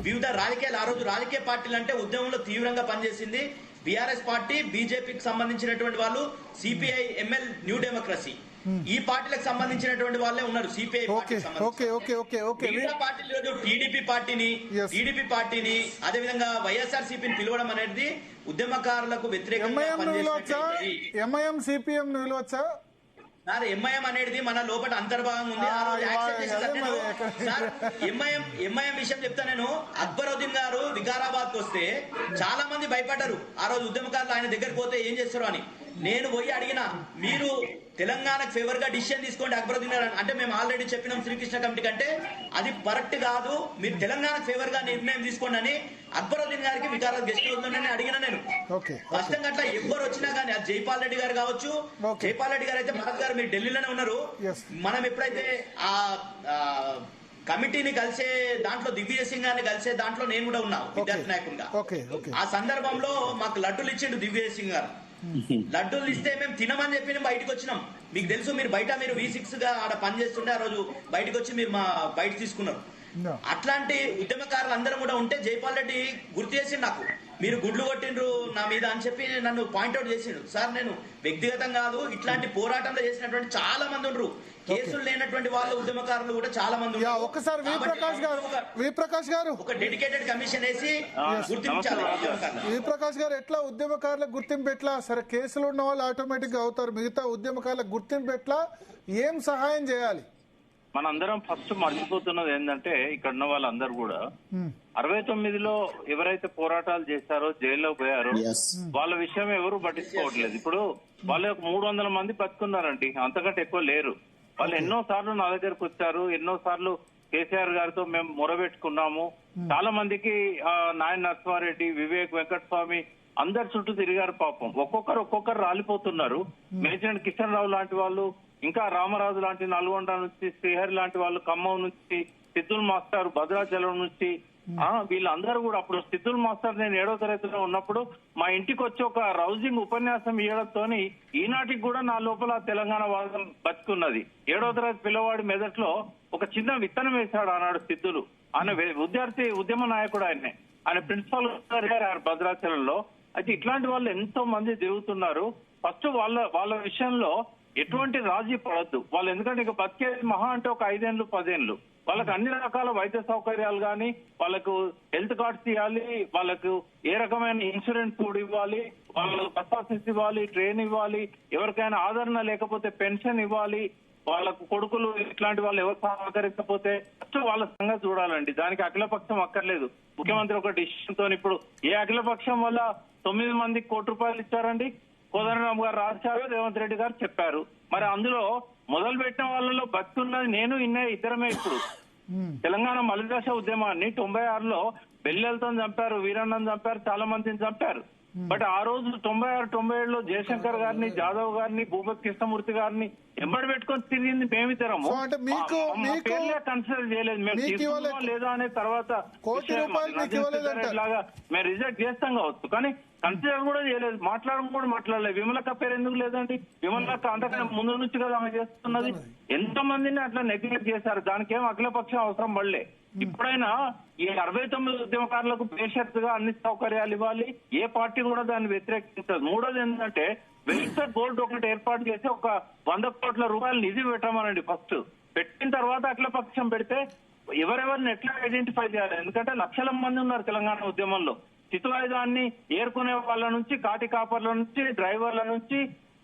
వివిధ రాజకీయాలు, ఆ రోజు రాజకీయ పార్టీలు అంటే ఉద్యమంలో తీవ్రంగా పనిచేసింది బీఆర్ఎస్ పార్టీ, బీజేపీకి సంబంధించినటువంటి వాళ్ళు, సిపిఐ, ఎంఎల్, న్యూ డెమోక్రసీ, ఈ పార్టీలకు సంబంధించినటువంటి వాళ్ళే ఉన్నారు. సిపిఐ మిగతా పార్టీలు టీడీపీ పార్టీని అదేవిధంగా వైఎస్ఆర్ సిపిని పిలవడం అనేది ఉద్యమకారులకు వ్యతిరేకంగా ఎంఐఎం సిపిఎం నిలవచ్చా? సార్ ఎంఐఎం అనేది మన లోపల అంతర్భాగం ఉంది. ఆ రోజు యాక్సెప్ట్ చేసి సార్ ఎంఐఎం విషయం చెప్తా నేను. అక్బరుద్దీన్ గారు వికారాబాద్ కు వస్తే చాలా మంది భయపడ్డారు ఆ రోజు ఉద్యమకారులు, ఆయన దగ్గరికి పోతే ఏం చేస్తారు అని. నేను పోయి అడిగిన, మీరు తెలంగాణకు ఫేవర్ గా డిసిషన్ తీసుకోండి అక్బరుద్దీన్ గారు అంటే, మేము ఆల్రెడీ చెప్పినాం శ్రీకృష్ణ కమిటీ కంటే అది కరెక్ట్ కాదు, మీరు తెలంగాణకు ఫేవర్ గా నిర్ణయం తీసుకోండి అని అక్బరుద్దీన్ గారికి వికారాబాద్ గెస్ట్ హౌస్ లోనే అడిగిన నేను. స్పష్టంగా అట్లా ఎవరు వచ్చినా కానీ, అది జైపాల్ రెడ్డి గారు కావచ్చు, జైపాల్ రెడ్డి గారు అయితే భరత్ గారు మీరు ఢిల్లీలోనే ఉన్నారు, మనం ఎప్పుడైతే ఆ కమిటీని కలిసే దాంట్లో దిగ్విజయ్ సింగ్ గారిని కలిసే దాంట్లో నేను కూడా ఉన్నా విద్యార్థి నాయకుడిగా. ఆ సందర్భంలో మాకు లడ్డూలు ఇచ్చిండు దిగ్విజయ్ సింగ్ గారు. లడ్డూలు ఇస్తే మేము తినమని చెప్పి బయటకు వచ్చినాం. మీకు తెలుసు, మీరు బయట మీరు V6 గా ఆడ పని చేస్తుంటే ఆ రోజు బయటకు వచ్చి మీరు మా బయట తీసుకున్నారు. అట్లాంటి ఉద్యమకారులు అందరం కూడా ఉంటే జైపాల్ రెడ్డి గుర్తు చేసి నాకు, మీరు గుడ్లు కొట్టిండ్రు నా మీద అని చెప్పి నన్ను పాయింట్అవుట్ చేసిండు. సార్ నేను వ్యక్తిగతం కాదు, ఇట్లాంటి పోరాటంలో చేసినటువంటి చాలా మంది ఉండరు, కేసులు లేనటువంటి వాళ్ళు ఉద్యమకారులు కూడా చాలా మంది ఉన్నారు. ఒకసారి విప్రకాష్ గారు ఒక డెడికేటెడ్ కమిషన్ వేసి గుర్తించాలి. విప్రకాష్ గారు, ఎట్లా ఉద్యమకారులకు గుర్తింపు ఎట్లా? సరే కేసులు ఉన్న వాళ్ళు ఆటోమేటిక్ గా అవుతారు, మిగతా ఉద్యమకారులకు గుర్తింపు ఎట్లా, ఏం సహాయం చేయాలి? మనందరం ఫస్ట్ మర్చిపోతున్నది ఏంటంటే, ఇక్కడ ఉన్న వాళ్ళందరూ కూడా 69లో ఎవరైతే పోరాటాలు చేశారో, జైల్లో పోయారో వాళ్ళ విషయం ఎవరు పట్టించుకోవట్లేదు. ఇప్పుడు వాళ్ళకు 300 మంది బతుకున్నారండి, అంతకంటే ఎక్కువ లేరు. వాళ్ళు ఎన్నో సార్లు నా దగ్గరకు వచ్చారు, ఎన్నో సార్లు కేసీఆర్ గారితో మేము మొరబెట్టుకున్నాము. చాలా మందికి నాయన నరసింహారెడ్డి, వివేక్, వెంకటస్వామి అందరి చుట్టూ తిరిగారు. పాపం ఒక్కొక్కరు రాలిపోతున్నారు. మేజర్ కిషన్ రావు లాంటి వాళ్ళు, ఇంకా రామరాజు లాంటి నల్గొండ నుంచి, శ్రీహరి లాంటి వాళ్ళు ఖమ్మం నుంచి, సిద్ధుల్ మాస్టర్ భద్రాచలం నుంచి, వీళ్ళందరూ కూడా అప్పుడు సిద్ధుల్ మాస్టర్ నేను 7వ తరగతిలో ఉన్నప్పుడు మా ఇంటికి వచ్చి ఒక రౌజింగ్ ఉపన్యాసం ఇవ్వడంతో ఈనాటికి కూడా నా లోపల తెలంగాణ వాదం బతుకున్నది. 7వ తరగతి పిల్లవాడి మెదట్లో ఒక చిన్న విత్తనం వేశాడు ఆనాడు సిద్ధులు. ఆయన విద్యార్థి ఉద్యమ నాయకుడు, ఆయన ప్రిన్సిపల్ గారు భద్రాచలంలో. అయితే ఇట్లాంటి వాళ్ళు ఎంతో మంది తిరుగుతున్నారు. ఫస్ట్ వాళ్ళ విషయంలో ఎటువంటి రాజీ పడద్దు వాళ్ళు. ఎందుకంటే ఇక బతికేది మహా అంటే ఒక 5 ఏళ్ళు 10 ఏళ్ళు. వాళ్ళకి అన్ని రకాల వైద్య సౌకర్యాలు కానీ, వాళ్ళకు హెల్త్ కార్డ్స్ ఇవ్వాలి, వాళ్ళకు ఏ రకమైన ఇన్సూరెన్స్ కూడా ఇవ్వాలి, వాళ్ళకు బస్ పాసెస్ ఇవ్వాలి, ట్రైన్ ఇవ్వాలి, ఎవరికైనా ఆదరణ లేకపోతే పెన్షన్ ఇవ్వాలి, వాళ్ళకు కొడుకులు ఇట్లాంటి వాళ్ళు ఎవరు సహకరించకపోతే ఫస్ట్ వాళ్ళ సంగతి చూడాలండి. దానికి అఖిలపక్షం అక్కర్లేదు. ముఖ్యమంత్రి ఒక డిసిషన్ తో ఇప్పుడు ఏ అఖిలపక్షం వల్ల 9 మందికి ₹1 కోటి ఇచ్చారండి? కోదండరామ్ గారు రాశారు, రేవంత్ రెడ్డి గారు చెప్పారు. మరి అందులో మొదలు పెట్టిన వాళ్ళలో బతుకున్నది నేను ఇద్దరమే. ఇప్పుడు తెలంగాణ మలిదశ ఉద్యమాన్ని 96లో బెల్లెలతో చంపారు, వీరన్నను చంపారు, చాలా మందిని చంపారు. బట్ ఆ రోజు 96-97లో జయశంకర్ గారిని, జాదవ్ గారిని, భూపతి కృష్ణమూర్తి గారిని ఎంబడి పెట్టుకొని తిరిగింది మేమిద్దరము. కన్సిడర్ చేయలేదు మేము తీసుకున్నామా లేదా అనే తర్వాత లాగా మేము రిజెక్ట్ చేస్తాం కావచ్చు, కానీ కన్సిడర్ కూడా చేయలేదు. మాట్లాడలేదు. విమలక్క పేరు ఎందుకు లేదండి? విమలక్క అంతకన్నా ముందు నుంచి కదా ఆమె చేస్తున్నది. ఎంతో మందిని అట్లా నెగ్లెక్ట్ చేశారు. దానికి ఏం అఖిలపక్షం అవసరం పడలే. ఇప్పుడైనా ఈ 69 ఉద్యమకారులకు బేషరతుగా అన్ని సౌకర్యాలు ఇవ్వాలి. ఏ పార్టీ కూడా దాన్ని వ్యతిరేకించదు. మూడోది ఏంటంటే వెల్ఫేర్ బోర్డు ఒకటి ఏర్పాటు చేసి ఒక ₹100 కోట్ల నిధి పెట్టమనండి. ఫస్ట్ పెట్టిన తర్వాత అఖిలపక్షం పెడితే ఎవరెవరిని ఎట్లా ఐడెంటిఫై చేయాలి? ఎందుకంటే లక్షల మంది ఉన్నారు తెలంగాణ ఉద్యమంలో. చితువాయుధాన్ని ఏరుకునే వాళ్ళ నుంచి, కాటి కాపర్ల నుంచి, డ్రైవర్ల నుంచి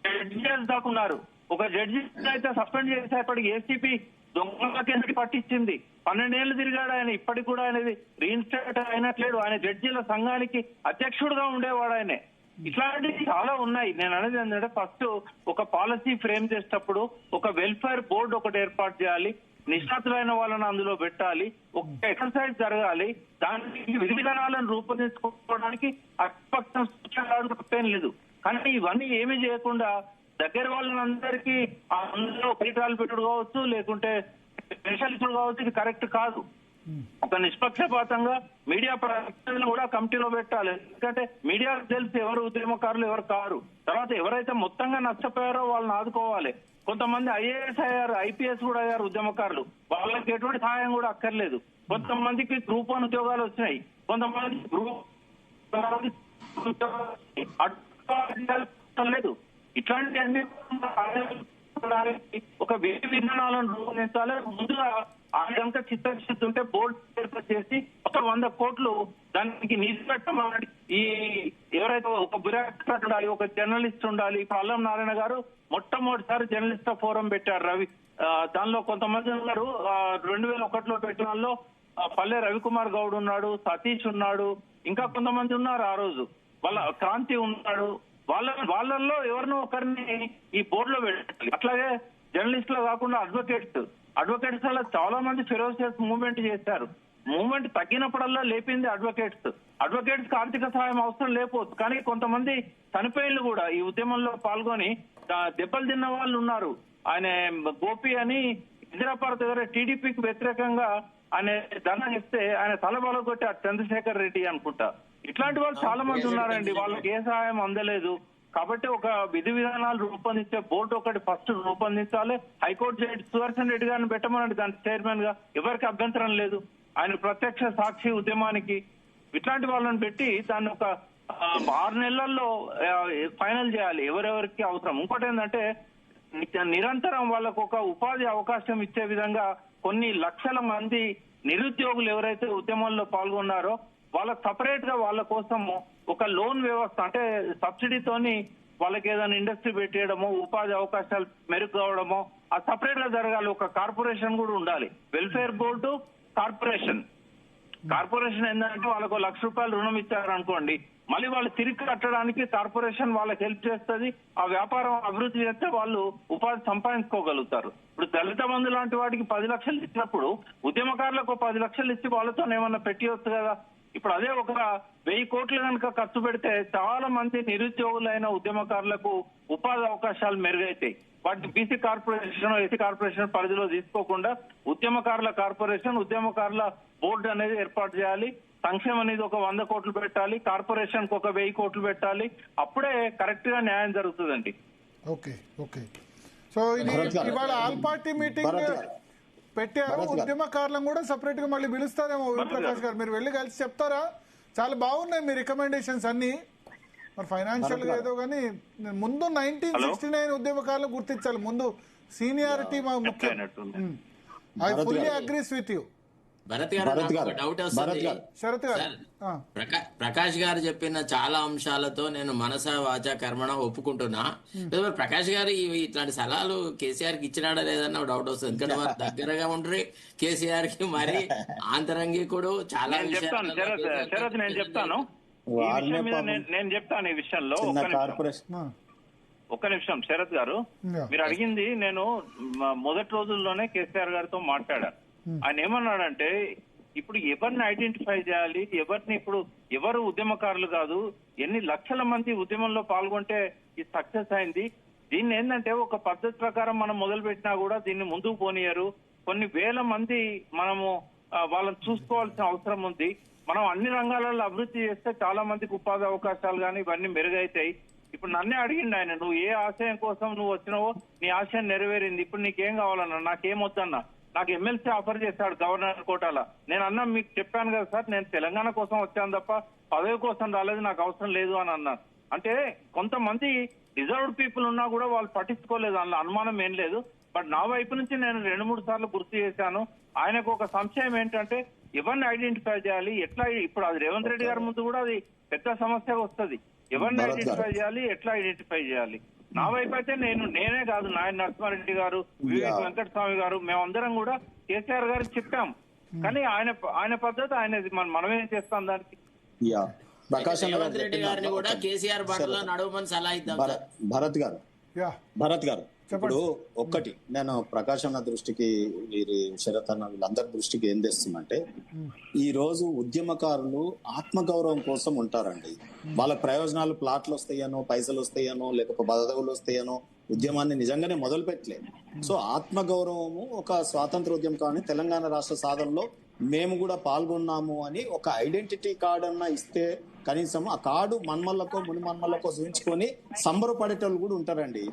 జడ్జెస్ దాకా ఉన్నారు. ఒక జడ్జి అయితే సస్పెండ్ చేసేప్పటికి ఏసీపీ దొంగ కిందకి పట్టించింది. 12 ఏళ్లు తిరిగాడు ఆయన. ఇప్పటికి కూడా ఆయనది రీఇన్స్టేట్ అయినట్లేదు. ఆయన జడ్జీల సంఘానికి అధ్యక్షుడుగా ఉండేవాడు ఆయనే. ఇట్లాంటివి చాలా ఉన్నాయి. నేను అనేది ఏంటంటే ఫస్ట్ ఒక పాలసీ ఫ్రేమ్ చేసేటప్పుడు ఒక వెల్ఫేర్ బోర్డు ఒకటి ఏర్పాటు చేయాలి. నిష్ణాతులైన వాళ్ళని అందులో పెట్టాలి. ఒక ఎక్సర్సైజ్ జరగాలి. దానికి విధి విధానాలను రూపొందించుకోవడానికి అక్షపక్షం సూచనలు తప్పేం లేదు. కానీ ఇవన్నీ ఏమీ చేయకుండా దగ్గర వాళ్ళందరికీ అందులో పీఠాలు పెట్టుడు కావచ్చు, లేకుంటే స్పెషలిస్టులు కావచ్చు, ఇది కరెక్ట్ కాదు. ఒక నిష్పక్షపాతంగా మీడియా ప్రతినిధులు కూడా కమిటీలో పెట్టాలి. ఎందుకంటే మీడియాకు తెలిసి ఎవరు ఉద్యమకారులు ఎవరు కారు. తర్వాత ఎవరైతే మొత్తంగా నష్టపోయారో వాళ్ళని ఆదుకోవాలి. కొంతమంది ఐఏఎస్ అయ్యారు, ఐపీఎస్ కూడా అయ్యారు ఉద్యమకారులు, వాళ్ళకి ఎటువంటి సహాయం కూడా అక్కర్లేదు. కొంతమందికి గ్రూప్ 1 ఉద్యోగాలు వచ్చినాయి, కొంతమంది లేదు. ఇట్లాంటి ఒక విధి విధానాలను రూపొందించాలి. ముందుగా ఆ కనుక చిత్తశుద్ధి ఉంటే బోర్డు ఏర్పాటు చేసి ఒక 100 కోట్లు దానికి నిధి పెట్టమని, ఈ ఎవరైతే ఒక బ్యూరోక్రాట్ ఉండాలి, ఒక జర్నలిస్ట్ ఉండాలి. అల్లం నారాయణ గారు మొట్టమొదటిసారి జర్నలిస్ట్ ఫోరం పెట్టారు. రవి దానిలో కొంతమంది ఉన్నారు. 2001లో పెట్టిన వాళ్ళలో పల్లె రవికుమార్ గౌడ్ ఉన్నాడు, సతీష్ ఉన్నాడు, ఇంకా కొంతమంది ఉన్నారు. ఆ రోజు వాళ్ళ క్రాంతి ఉన్నాడు. వాళ్ళల్లో ఎవరినో ఒకరిని ఈ బోర్డులో పెట్టాలి. అట్లాగే జర్నలిస్టులు కాకుండా అడ్వకేట్స్ వల్ల చాలా మంది ఫెరోసియస్ మూవ్మెంట్ చేశారు. మూవ్మెంట్ తగ్గినప్పుడల్లా లేపింది అడ్వకేట్స్ కి ఆర్థిక సహాయం అవసరం లేకపోవచ్చు, కానీ కొంతమంది చనిపోయిళ్ళు కూడా ఈ ఉద్యమంలో పాల్గొని దెబ్బలు తిన్న వాళ్ళు ఉన్నారు. ఆయన గోపి అని హైదరాబాద్ దగ్గర టీడీపీకి వ్యతిరేకంగా ఆయన ధర్నా చేస్తే ఆయన తలబలగొట్టి చంద్రశేఖర్ రెడ్డి అనుకుంటా. ఇట్లాంటి వాళ్ళు చాలా మంది ఉన్నారండి, వాళ్ళకి ఏ సహాయం అందలేదు. కాబట్టి ఒక విధి విధానాలు రూపొందించే బోర్డు ఒకటి ఫస్ట్ రూపొందించాలి. హైకోర్టు జడ్జి సుదర్శన్ రెడ్డి గారిని పెట్టమనండి దానికి చైర్మన్ గా, ఎవరికి అభ్యంతరం లేదు. ఆయన ప్రత్యక్ష సాక్షి ఉద్యమానికి ఇట్లాంటి వాళ్ళని పెట్టి దాన్ని ఒక 6 నెలల్లో ఫైనల్ చేయాలి ఎవరెవరికి అవసరం. ఇంకోటి ఏంటంటే నిరంతరం వాళ్ళకు ఒక ఉపాధి అవకాశం ఇచ్చే విధంగా కొన్ని లక్షల మంది నిరుద్యోగులు ఎవరైతే ఉద్యమంలో పాల్గొన్నారో వాళ్ళకి సపరేట్ గా వాళ్ళ కోసం ఒక లోన్ వ్యవస్థ, అంటే సబ్సిడీతోని వాళ్ళకి ఏదైనా ఇండస్ట్రీ పెట్టేయడమో, ఉపాధి అవకాశాలు మెరుగు కావడమో, అది సపరేట్ గా జరగాలి. ఒక కార్పొరేషన్ కూడా ఉండాలి. వెల్ఫేర్ బోర్డు, కార్పొరేషన్ ఏంటంటే వాళ్ళకు ₹1,00,000 రుణం ఇచ్చారనుకోండి, మళ్ళీ వాళ్ళు తిరిగి కట్టడానికి కార్పొరేషన్ వాళ్ళకి హెల్ప్ చేస్తుంది. ఆ వ్యాపారం అభివృద్ధి చేస్తే వాళ్ళు ఉపాధి సంపాదించుకోగలుగుతారు. ఇప్పుడు దళిత బంధు లాంటి వాటికి 10 లక్షలు ఇచ్చినప్పుడు ఉద్యమకారులకు 10 లక్షలు ఇచ్చి వాళ్ళతో ఏమన్నా పెట్టివచ్చు కదా. ఇప్పుడు అదే ఒక 1000 కోట్లు కనుక ఖర్చు పెడితే చాలా మంది నిరుద్యోగులైన ఉద్యమకారులకు ఉపాధి అవకాశాలు మెరుగైతాయి. వాటిని బీసీ కార్పొరేషన్, ఎస్సీ కార్పొరేషన్ పరిధిలో తీసుకోకుండా ఉద్యమకారుల కార్పొరేషన్, ఉద్యమకారుల బోర్డు అనేది ఏర్పాటు చేయాలి. సంక్షేమం అనేది ఒక 100 కోట్లు పెట్టాలి, కార్పొరేషన్ కు ఒక 1000 కోట్లు పెట్టాలి. అప్పుడే కరెక్ట్ గా న్యాయం జరుగుతుందండి. ఓకే. సో ఇది ఇవాళ ఆల్ పార్టీ మీటింగ్ పెట్టారు. ఉద్యమకారులను కూడా సపరేట్ గా మళ్ళీ పిలుస్తారేమో. ప్రకాష్ గారు మీరు వెళ్ళి కలిసి చెప్తారా? చాలా బాగున్నాయి మీ రికమెండేషన్స్ అన్ని. మరి ఫైనాన్షియల్ గా ఏదో కానీ ముందు 1969 ఉద్యమకారులను గుర్తించాలి. ముందు సీనియారిటీ ముఖ్యం. I fully agrees with you. Bharat గారు డౌట్ వస్తుంది. శరత్ గారు, ప్రకాష్ గారు చెప్పిన చాలా అంశాలతో నేను మనస వాచ కర్మణ ఒప్పుకుంటున్నా. ప్రకాష్ గారు ఇట్లాంటి సలహాలు కేసీఆర్ కి ఇచ్చినాడా లేదన్న డౌట్ వస్తుంది. ఎందుకంటే వారు దగ్గరగా ఉండ్రి కేసీఆర్ కి, మరి ఆంతరంగి కూడా చాలా నేను చెప్తాను ఈ విషయంలో. ఒక్క నిమిషం శరత్ గారు, మీరు అడిగింది నేను మొదటి రోజుల్లోనే కేసీఆర్ గారితో మాట్లాడాను. ఆయన ఏమన్నాడంటే ఇప్పుడు ఎవరిని ఐడెంటిఫై చేయాలి, ఎవరు ఉద్యమకారులు కాదు, ఎన్ని లక్షల మంది ఉద్యమంలో పాల్గొంటే ఇది సక్సెస్ అయింది. దీన్ని ఏంటంటే ఒక పద్ధతి ప్రకారం మనం మొదలు పెట్టినా కూడా దీన్ని ముందుకు పోనీయరు. కొన్ని వేల మంది మనము వాళ్ళని చూసుకోవాల్సిన అవసరం ఉంది. మనం అన్ని రంగాలలో అభివృద్ధి చేస్తే చాలా మందికి ఉపాధి అవకాశాలు కానీ ఇవన్నీ మెరుగైతాయి. ఇప్పుడు నన్నే అడిగిండు ఆయన, నువ్వు ఏ ఆశయం కోసం నువ్వు వచ్చినావో నీ ఆశయం నెరవేరింది, ఇప్పుడు నీకేం కావాలన్నా, నాకేం వద్దన్నా. నాకు ఎమ్మెల్సీ ఆఫర్ చేశాడు గవర్నర్ కోటాల. నేను అన్నా మీకు చెప్పాను కదా సార్, నేను తెలంగాణ కోసం వచ్చాను తప్ప పదవి కోసం రాలేదు, నాకు అవసరం లేదు అని అన్నాను. అంటే కొంతమంది రిజర్వ్డ్ పీపుల్ ఉన్నా కూడా వాళ్ళు పట్టించుకోలేదు, అందులో అనుమానం ఏం లేదు. బట్ నా వైపు నుంచి నేను 2-3 సార్లు గుర్తు చేశాను. ఆయనకు ఒక సంశయం ఏంటంటే ఎవరిని ఐడెంటిఫై చేయాలి, ఎట్లా. ఇప్పుడు అది రేవంత్ రెడ్డి గారి ముందు కూడా అది పెద్ద సమస్యగా వస్తుంది. ఎవరిని ఐడెంటిఫై చేయాలి, ఎట్లా ఐడెంటిఫై చేయాలి. నా వైపు అయితే నేనే కాదు, నాయన నరసింహారెడ్డి గారు, వివేక్ వెంకటస్వామి గారు, మేమందరం కూడా కేసీఆర్ గారికి చెప్పాం. కానీ ఆయన పద్ధతి ఆయనది, మనమేం చేస్తాం దానికి. రేవంత్ రెడ్డి గారిని కూడా కేసీఆర్ బాటలో నడవమని సలహా ఇద్దాం. భరత్ గారు ఇప్పుడు ఒక్కటి నేను ప్రకాష్ అన్న దృష్టికి, వీరి శరత్ అన్న వీళ్ళందరి దృష్టికి ఏం తెస్తుందంటే, ఈ రోజు ఉద్యమకారులు ఆత్మగౌరవం కోసం ఉంటారండి. వాళ్ళ ప్రయోజనాలు ప్లాట్లు వస్తాయనో, పైసలు వస్తాయనో, లేకపోతే పదవులు వస్తాయనో ఉద్యమాన్ని నిజంగానే మొదలు పెట్టలేదు. సో ఆత్మగౌరవము ఒక స్వాతంత్ర ఉద్యమం కానీ తెలంగాణ రాష్ట్ర సాధనలో మేము కూడా పాల్గొన్నాము అని ఒక ఐడెంటిటీ కార్డు అన్న ఇస్తే కనీసం ఆ కార్డు మన్మళ్ళకో ముని మన్మళ్ళకో చూపించుకొని సంబరపడేటోళ్ళు కూడా ఉంటారండి.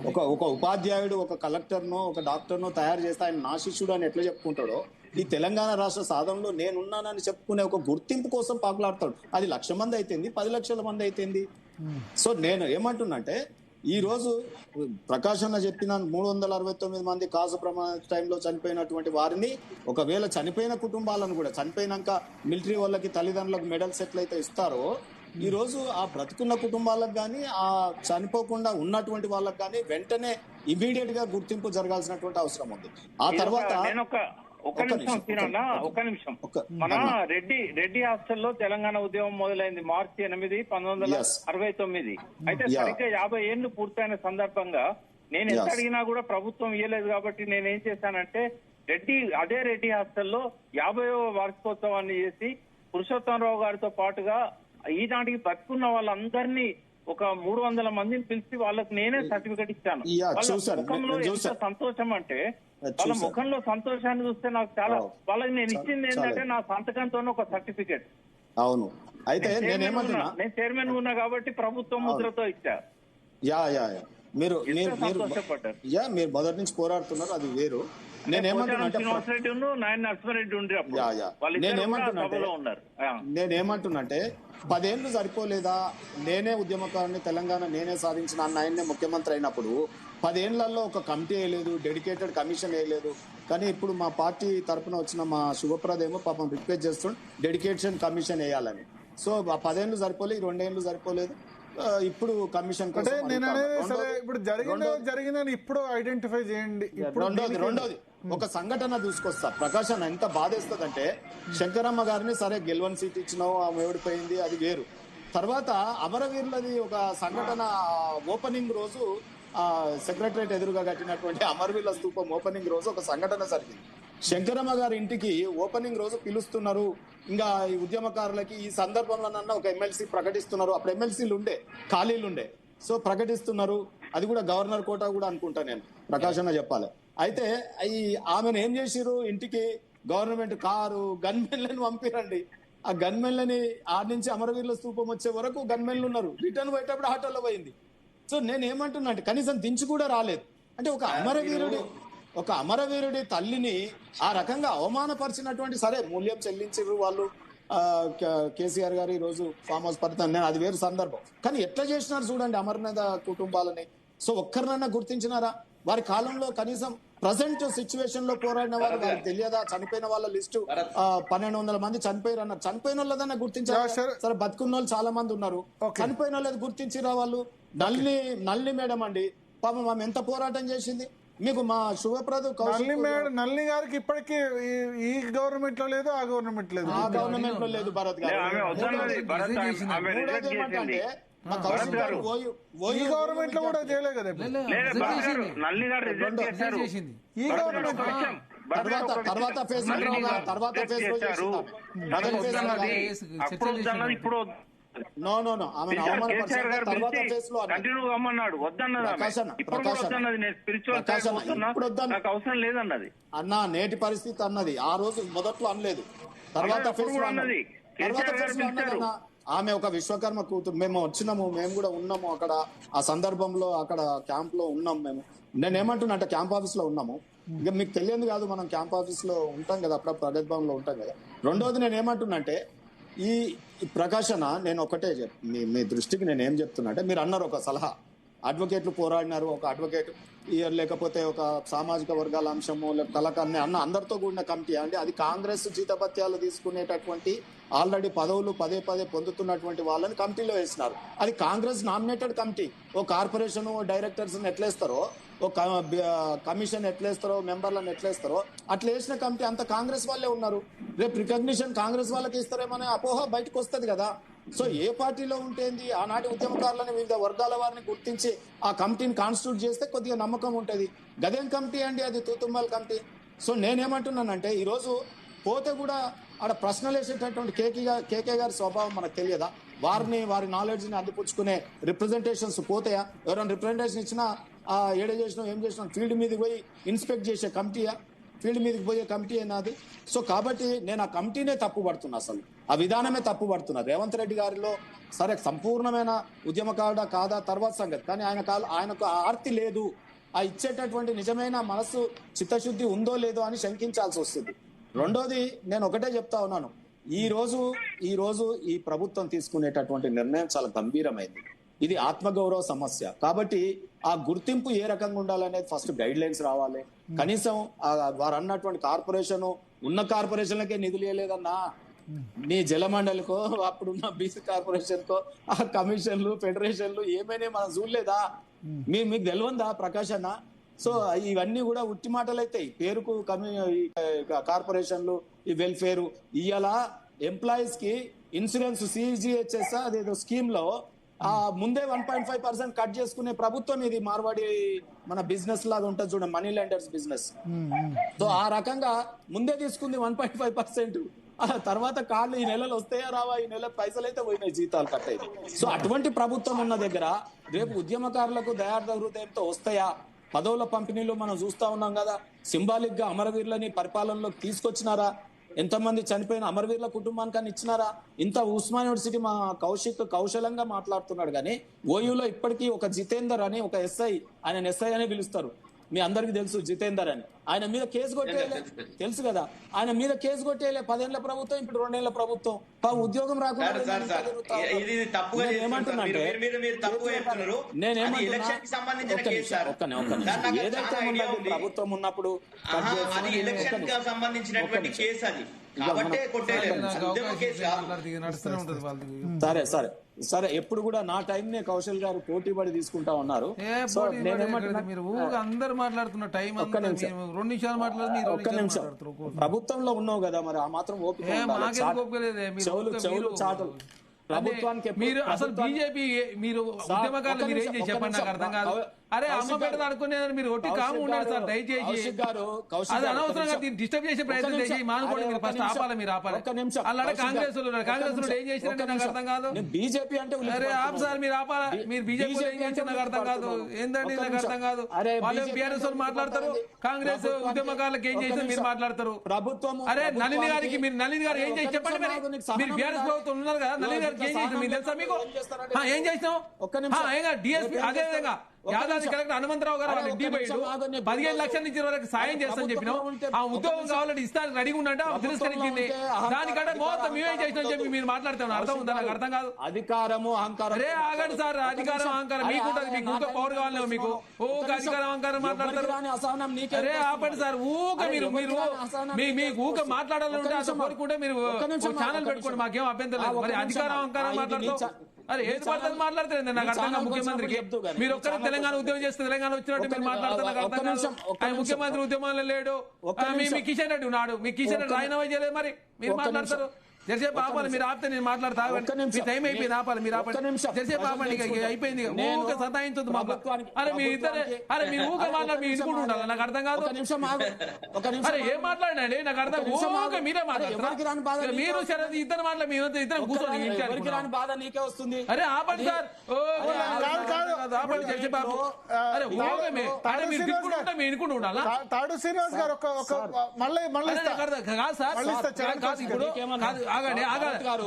ఒక ఉపాధ్యాయుడు ఒక కలెక్టర్నో ఒక డాక్టర్నో తయారు చేస్తే ఆయన నా శిష్యుడు అని ఎట్లా చెప్పుకుంటాడో, ఈ తెలంగాణ రాష్ట్ర సాధనలో నేనున్నానని చెప్పుకునే ఒక గుర్తింపు కోసం పాకులాడతాడు. అది 1,00,000 మంది అయితేంది, 10 లక్షల మంది అయితేంది. సో నేను ఏమంటున్నంటే, ఈ రోజు ప్రకాశన్న చెప్పిన 369 మంది కాసు ప్రమాద టైంలో చనిపోయినటువంటి వారిని, ఒకవేళ చనిపోయిన కుటుంబాలను కూడా చనిపోయినాక మిలిటరీ వాళ్ళకి తల్లిదండ్రులకు మెడల్స్ ఎట్లయితే ఇస్తారో, ఈ రోజు ఆ బ్రతుకున్న కుటుంబాలకు కానీ ఆ చనిపోకుండా ఉన్నటువంటి వాళ్ళకి కానీ వెంటనే ఇమీడియట్ గా గుర్తింపు జరగాల్సినటువంటి అవసరం ఉంది. ఆ తర్వాత ఒక్క నిమిషం మన రెడ్డి హాస్టల్లో తెలంగాణ ఉద్యమం మొదలైంది మార్చి 8, 1969. అయితే సరిగ్గా 50 ఏళ్లు పూర్తయిన సందర్భంగా నేను ఎంత అడిగినా కూడా ప్రభుత్వం ఇవ్వలేదు. కాబట్టి నేనేం చేశానంటే అదే రెడ్డి హాస్టల్లో 50వ వార్షికోత్సవాన్ని చేసి పురుషోత్తమరావు గారితో పాటుగా ఈనాటికి బతుకున్న వాళ్ళందరినీ ఒక 300 మందిని పిలిచి వాళ్ళకి నేనే సర్టిఫికెట్ ఇచ్చాను. వాళ్ళ ముఖంలో ఎంత సంతోషం అంటే, వాళ్ళ ముఖంలో సంతోషాన్ని చూస్తే నాకు చాలా, వాళ్ళకి నేను ఇచ్చింది ఏంటంటే నా సంతకంతో ఒక సర్టిఫికెట్. అవును. అయితే నేను చైర్మన్ ఉన్నా కాబట్టి ప్రభుత్వం ముద్రతో ఇచ్చా. మీరు మొదటి నుంచి పోరాడుతున్నారు, అది వేరు. నేనేమంటున్నంటే 10 ఏళ్ళు సరిపోలేదా? నేనే ఉద్యమకారుని, తెలంగాణ నేనే సాధించిన అన్న ఆయన్నే ముఖ్యమంత్రి అయినప్పుడు 10 ఏళ్లలో ఒక కమిటీ వేయలేదు, డెడికేటెడ్ కమిషన్ వేయలేదు. కానీ ఇప్పుడు మా పార్టీ తరఫున వచ్చిన మా శుభప్రద ఏమో పాపం రిక్వెస్ట్ చేస్తుండే డెడికేషన్ కమిషన్ వేయాలని. సో ఆ 10 ఏళ్ళు సరిపోలేదు, 2 ఏళ్ళు సరిపోలేదు. ఇప్పుడు కమిషన్ ఇప్పుడు జరిగిందని ఇప్పుడు ఐడెంటిఫై చేయండి. రెండోది ఒక సంఘటన చూసుకొస్తా. ప్రకాశం ఎంత బాధేస్తుందంటే, శంకరమ్మ గారిని సరే గెలవని సీట్ ఇచ్చినావు, ఆమె ఓడిపోయింది, అది వేరు. తర్వాత అమరవీరులది ఒక సంఘటన ఓపెనింగ్ రోజు సెక్రటరేట్ ఎదురుగా కట్టినటువంటి అమరవీరుల స్తూపం ఓపెనింగ్ రోజు ఒక సంఘటన జరిగింది. శంకరమ్మ గారి ఇంటికి ఓపెనింగ్ రోజు పిలుస్తున్నారు. ఇంకా ఈ ఉద్యమకారులకి ఈ సందర్భంలోనన్నా ఒక ఎమ్మెల్సీ ప్రకటిస్తున్నారు. అప్పుడు ఎమ్మెల్సీలు ఉండే, ఖాళీలు ఉండే. సో ప్రకటిస్తున్నారు. అది కూడా గవర్నర్ కోట కూడా అనుకుంటా నేను, ప్రకాశన్న చెప్పాలి. అయితే ఆమెను ఏం చేసిరు, ఇంటికి గవర్నమెంట్ కారు గన్మెన్లను పంపిరండి. ఆ గన్మెన్లని ఆడి నుంచి అమరవీరుల స్తూపం వచ్చే వరకు గన్మెన్లు ఉన్నారు. రిటర్న్ పోయేటప్పుడు ఆటోలో పోయింది. సో నేను ఏమంటున్నా అంటే, కనీసం దించి కూడా రాలేదు. అంటే ఒక అమరవీరుడి తల్లిని ఆ రకంగా అవమానపరిచినటువంటి, సరే మూల్యం చెల్లించారు వాళ్ళు. కేసీఆర్ గారు ఈ రోజు ఫామ్ హౌస్ పరిస్థితి, నేను అది వేరు సందర్భం. కానీ ఎట్లా చేసినారు చూడండి అమరనాథ కుటుంబాలని. సో ఒక్కరినన్నా గుర్తించినారా? వారి కాలంలో కనీసం ప్రజెంట్ సిచ్యువేషన్ లో పోరాడిన వారు వారికి తెలియదా? చనిపోయిన వాళ్ళ లిస్టు 1,200 మంది చనిపోయారు అన్నారు. చనిపోయిన వాళ్ళదన్నా గుర్తించారు. సరే బతుకున్న వాళ్ళు చాలా మంది ఉన్నారు, చనిపోయిన వాళ్ళది గుర్తించిరా వాళ్ళు? నల్లి మేడం అండి, పాపం ఆమె ఎంత పోరాటం చేసింది. మీకు మా శుభప్రద నల్లి గారికి ఇప్పటికీ ఈ గవర్నమెంట్ లో లేదు, ఆ గవర్నమెంట్ లేదు, ఆ గవర్నమెంట్ లో లేదు భరత్ గారు. ఈ గవర్నమెంట్ లో కూడా చేయలేదు కదా. ఈ గవర్నమెంట్ తర్వాత ఫేజ్ ఇప్పుడు అమ్మన్నాడు, వద్దన్నది నాకు అవసరం లేదన్నది. అన్నా నేటి పరిస్థితి అన్నది, ఆ రోజు మొదట్లో అనలేదు, తర్వాత ఆమె ఒక విశ్వకర్మ కూతురు. మేము వచ్చినాము, మేము కూడా ఉన్నాము అక్కడ. ఆ సందర్భంలో అక్కడ క్యాంప్ లో ఉన్నాము మేము. నేనేమంటున్నా అంటే, క్యాంప్ ఆఫీస్ లో ఉన్నాము. ఇక మీకు తెలియదు కాదు, మనం క్యాంప్ ఆఫీస్ లో ఉంటాం కదా, అప్పుడప్పుడు ప్రగతి భవన్ లో ఉంటాం కదా. రెండోది నేను ఏమంటున్నా అంటే, ఈ ప్రకాశన నేను ఒకటే మీ దృష్టికి నేను ఏం చెప్తున్నా అంటే, మీరు అన్నారు ఒక సలహా, అడ్వకేట్లు పోరాడినారు, ఒక అడ్వకేట్ లేకపోతే ఒక సామాజిక వర్గాల అంశము కళాకారుని అన్న అందరితో కూడిన కమిటీ అంటే, అది కాంగ్రెస్ జీతభత్యాలు తీసుకునేటటువంటి ఆల్రెడీ పదవులు పదే పొందుతున్నటువంటి వాళ్ళని కమిటీలో వేసినారు. అది కాంగ్రెస్ నామినేటెడ్ కమిటీ. ఓ కార్పొరేషన్ డైరెక్టర్స్ ఎట్లేస్తారో, ఓ కమిషన్ ఎట్లేస్తారో, మెంబర్లను ఎట్లేస్తారో అట్లా వేసిన కమిటీ అంత కాంగ్రెస్ వాళ్ళే ఉన్నారు. రేపు రికగ్నిషన్ కాంగ్రెస్ వాళ్ళకి ఇస్తారేమనే అపోహ బయటకు వస్తుంది కదా. సో ఏ పార్టీలో ఉంటేంది, ఆనాటి ఉద్యమకారులను వివిధ వర్గాల వారిని గుర్తించి ఆ కమిటీని కాన్స్టిట్యూట్ చేస్తే కొద్దిగా నమ్మకం ఉంటుంది. గదేం కమిటీ అండి, అది తూతుమ్మల్ కమిటీ. సో నేనేమంటున్నానంటే, ఈరోజు పోతే కూడా ఆడ ప్రశ్నలు వేసేటటువంటి కేకే గారి స్వభావం మనకు తెలియదా? వారి నాలెడ్జ్ ని అందిపుచ్చుకునే రిప్రజెంటేషన్స్ పోతాయా? ఎవరైనా రిప్రజెంటేషన్ ఇచ్చినా ఏడే చేసినా ఏం చేసినా ఫీల్డ్ మీద పోయి ఇన్స్పెక్ట్ చేసే కమిటీయా? ఫీల్డ్ మీదకి పోయే కమిటీ నాది. సో కాబట్టి నేను ఆ కమిటీనే తప్పు పడుతున్నా, అసలు ఆ విధానమే తప్పు పడుతున్నా. రేవంత్ రెడ్డి గారిలో సరే సంపూర్ణమైన ఉద్యమకారుడా కాదా తర్వాత సంగతి, కానీ ఆయనకు ఆర్తి లేదు, ఆ ఇచ్చేటటువంటి నిజమైన మనసు చిత్తశుద్ధి ఉందో లేదో అని శంకించాల్సి వస్తుంది. రెండోది నేను ఒకటే చెప్తా ఉన్నాను, ఈ రోజు ఈ ప్రభుత్వం తీసుకునేటటువంటి నిర్ణయం చాలా గంభీరమైంది. ఇది ఆత్మగౌరవ సమస్య. కాబట్టి ఆ గుర్తింపు ఏ రకంగా ఉండాలనేది ఫస్ట్ గైడ్ లైన్స్ రావాలి. కనీసం వారు అన్నటువంటి కార్పొరేషన్ ఉన్న కార్పొరేషన్లకే నిధులు ఇవ్వలేదన్నా, నీ జలమండలికో అప్పుడున్న బీసీ కార్పొరేషన్ కో ఆ కమిషన్లు ఫెడరేషన్లు ఏమైనా మనం చూడలేదా? మీకు తెలియందా ప్రకాష్ అన్న? సో ఇవన్నీ కూడా ఉట్టి మాటలు అవుతాయి. పేరుకు కార్పొరేషన్లు, ఈ వెల్ఫేర్, ఇవాళ ఎంప్లాయీస్ కి ఇన్సూరెన్స్ సిజిహెచ్ఎస్ అదేదో స్కీమ్ లో ముందే 1.5% కట్ చేసుకునే ప్రభుత్వం ఇది. మార్వాడి మన బిజినెస్ లాగా ఉంటుంది చూడండి, మనీ లెండర్స్ బిజినెస్. సో ఆ రకంగా ముందే తీసుకుంది 1.5%. తర్వాత కాళ్ళు ఈ నెలలు వస్తాయా రావా, ఈ నెల పైసలు అయితే పోయినాయి, జీతాలు కట్ అయింది. సో అటువంటి ప్రభుత్వం ఉన్న దగ్గర రేపు ఉద్యమకారులకు దయార్థ హృదయంతో వస్తాయా? పదవుల పంపిణీలో మనం చూస్తా ఉన్నాం కదా, సింబాలిక్ గా అమరవీరులని పరిపాలనలోకి తీసుకొచ్చినారా? ఎంతమంది చనిపోయిన అమరవీరుల కుటుంబానికని ఇచ్చినారా? ఇంత ఉస్మాన్ యూనివర్సిటీ మా కౌశలంగా మాట్లాడుతున్నాడు, కానీ ఓయూలో ఇప్పటికీ ఒక జితేందర్ అని ఒక ఎస్ఐ, ఆయన ఎస్ఐ అని పిలుస్తారు, మీ అందరికి తెలుసు జితేందర్ అని, ఆయన మీద కేసు కొట్టేయలే, తెలుసు కదా, ఆయన మీద కేసు కొట్టేయలే. 10 ఏళ్ల ప్రభుత్వం, ఇప్పుడు 2 ఏళ్ల ప్రభుత్వం, ఉద్యోగం రాకుండా ప్రభుత్వం ఉన్నప్పుడు సంబంధించినటువంటి కేసు అది. సరే సరే సరే, ఎప్పుడు కూడా నా టైం నే కౌశల్ గారు పోటీ పడి తీసుకుంటా ఉన్నారు. అందరు మాట్లాడుతున్న టైం, ఒక్క నిమిషం ప్రభుత్వంలో ఉన్నావు కదా, మరి ఆ మాత్రం ఓపిక, చెవులు చాటలు ప్రభుత్వానికి. మీరు అసలు బీజేపీ మీరు ఉద్యమకారులు మీరు ఏం చేసి చెప్పండి, నాకు అర్థం కాదు. అరే అమ్మ పెట్టదు అనుకునే మీరు ఒట్టి కాము ఉండాలి సార్, దయచేసి అది అనవసరంగా డిస్టర్బ్ చేసే ప్రయత్నం చేసి మానుకోండి. మీరు ఫస్ట్ ఆపాలి, మీరు ఆపాలి. అలా కాంగ్రెస్ ఏం చేసినట్టు నాకు అర్థం కాదు. బీజేపీ అంటే అరే ఆపు సార్, మీరు ఆపాలా. మీరు బీజేపీ ఏం చేసి నాకు అర్థం కాదు, ఏందండి నాకు అర్థం కాదు. వాళ్ళు బీఆర్ఎస్ వాళ్ళు మాట్లాడతారు, కాంగ్రెస్ ఉద్యమకారులకు ఏం చేసినా మీరు మాట్లాడతారు. ప్రభుత్వం అరే నళిని గారికి మీరు నళిని గారు ఏం చేసి చెప్పండి. మీరు బీఆర్ఎస్ ప్రభుత్వం ఉన్నారు కదా, నళిని గారికి ఏం చేసినా మీకు తెలుసా? మీకు ఏం చేసినావు? డిఎస్పీ అదే విధంగా యాదాద్రి కలెక్టర్ హనుమంతరావు గారు వాళ్ళు ఇంటికి పోయి 15 లక్షల నుంచి వరకు సాయం చేస్తానని చెప్పినాం. ఆ ఉద్యోగం కావాలంటే ఇస్తానికి రెడీగా ఉన్నట్టు తిరస్కరించింది. దానికంటే మొత్తం మేమేం చేసినా చెప్పి మీరు మాట్లాడతాం, అర్థం ఉందా? నాకు అర్థం కాదు. అధికారము అహంకారం. అరే ఆగండి సార్, అధికారం అహంకారం మీకు ఉంటుంది. మీకు ఊక పవర్ కావాలి, మీకు ఊక అధికారం అహంకారం మాట్లాడతారు. అరే ఆపండి సార్, ఊక మీరు మీకు ఊక మాట్లాడాలని ఉంటే అసలు కోరుకుంటే మీరు ఛానల్ పెట్టుకోండి, మాకేం అభ్యంతరం లేదు. మరి అధికారం అహంకారం మాట్లాడతాం. అరే ఏది పడుతుంది మాట్లాడతారు నాకు అర్థం కాదు. ముఖ్యమంత్రికి మీరు ఒక్కరి తెలంగాణ ఉద్యమం చేస్తే తెలంగాణ వచ్చినట్టు మీరు మాట్లాడతారు, నాకు అర్థం కాదు. ఆయన ముఖ్యమంత్రి ఉద్యమాల్లో లేడు. మీ కిషన్ రెడ్డి ఉన్నాడు, మీ కిషన్ రెడ్డి రాజీనామా చేయలేదు, మరి మీరు మాట్లాడతారు. జరిసేపు ఆపాలి, మీరు ఆపితే నేను మాట్లాడతా. మీ టైం అయిపోయింది, ఆపాలి, మీరు ఆపండి. జరిసేపు ఆపండి, అయిపోయింది. ఊక సతాయించొద్దు మాకు. అరే మీ ఇద్దరే, అరే మీరు ఊక మాట్లాడి మీ ఇంటికి ఉండాలి, నాకు అర్థం కాదు. అరే ఏం మాట్లాడండి నాకు అర్థం. ఊక మీరే మాట్లాడతారు, మీరు సరే ఇద్దరు మాట్లాడి మీ ఇద్దరు కూర్చొని బాధ నీకే వస్తుంది. అరే ఆపండి సార్, ఆపండి. జరిసేపు ఆపు. అరే ఊక అరే మీరు తిట్టుకుంటే మీ ఇంటికి ఉండాలా? తాడు శ్రీనివాస్ గారు కాదు సార్, కాదు ఇప్పుడు ఆగండి,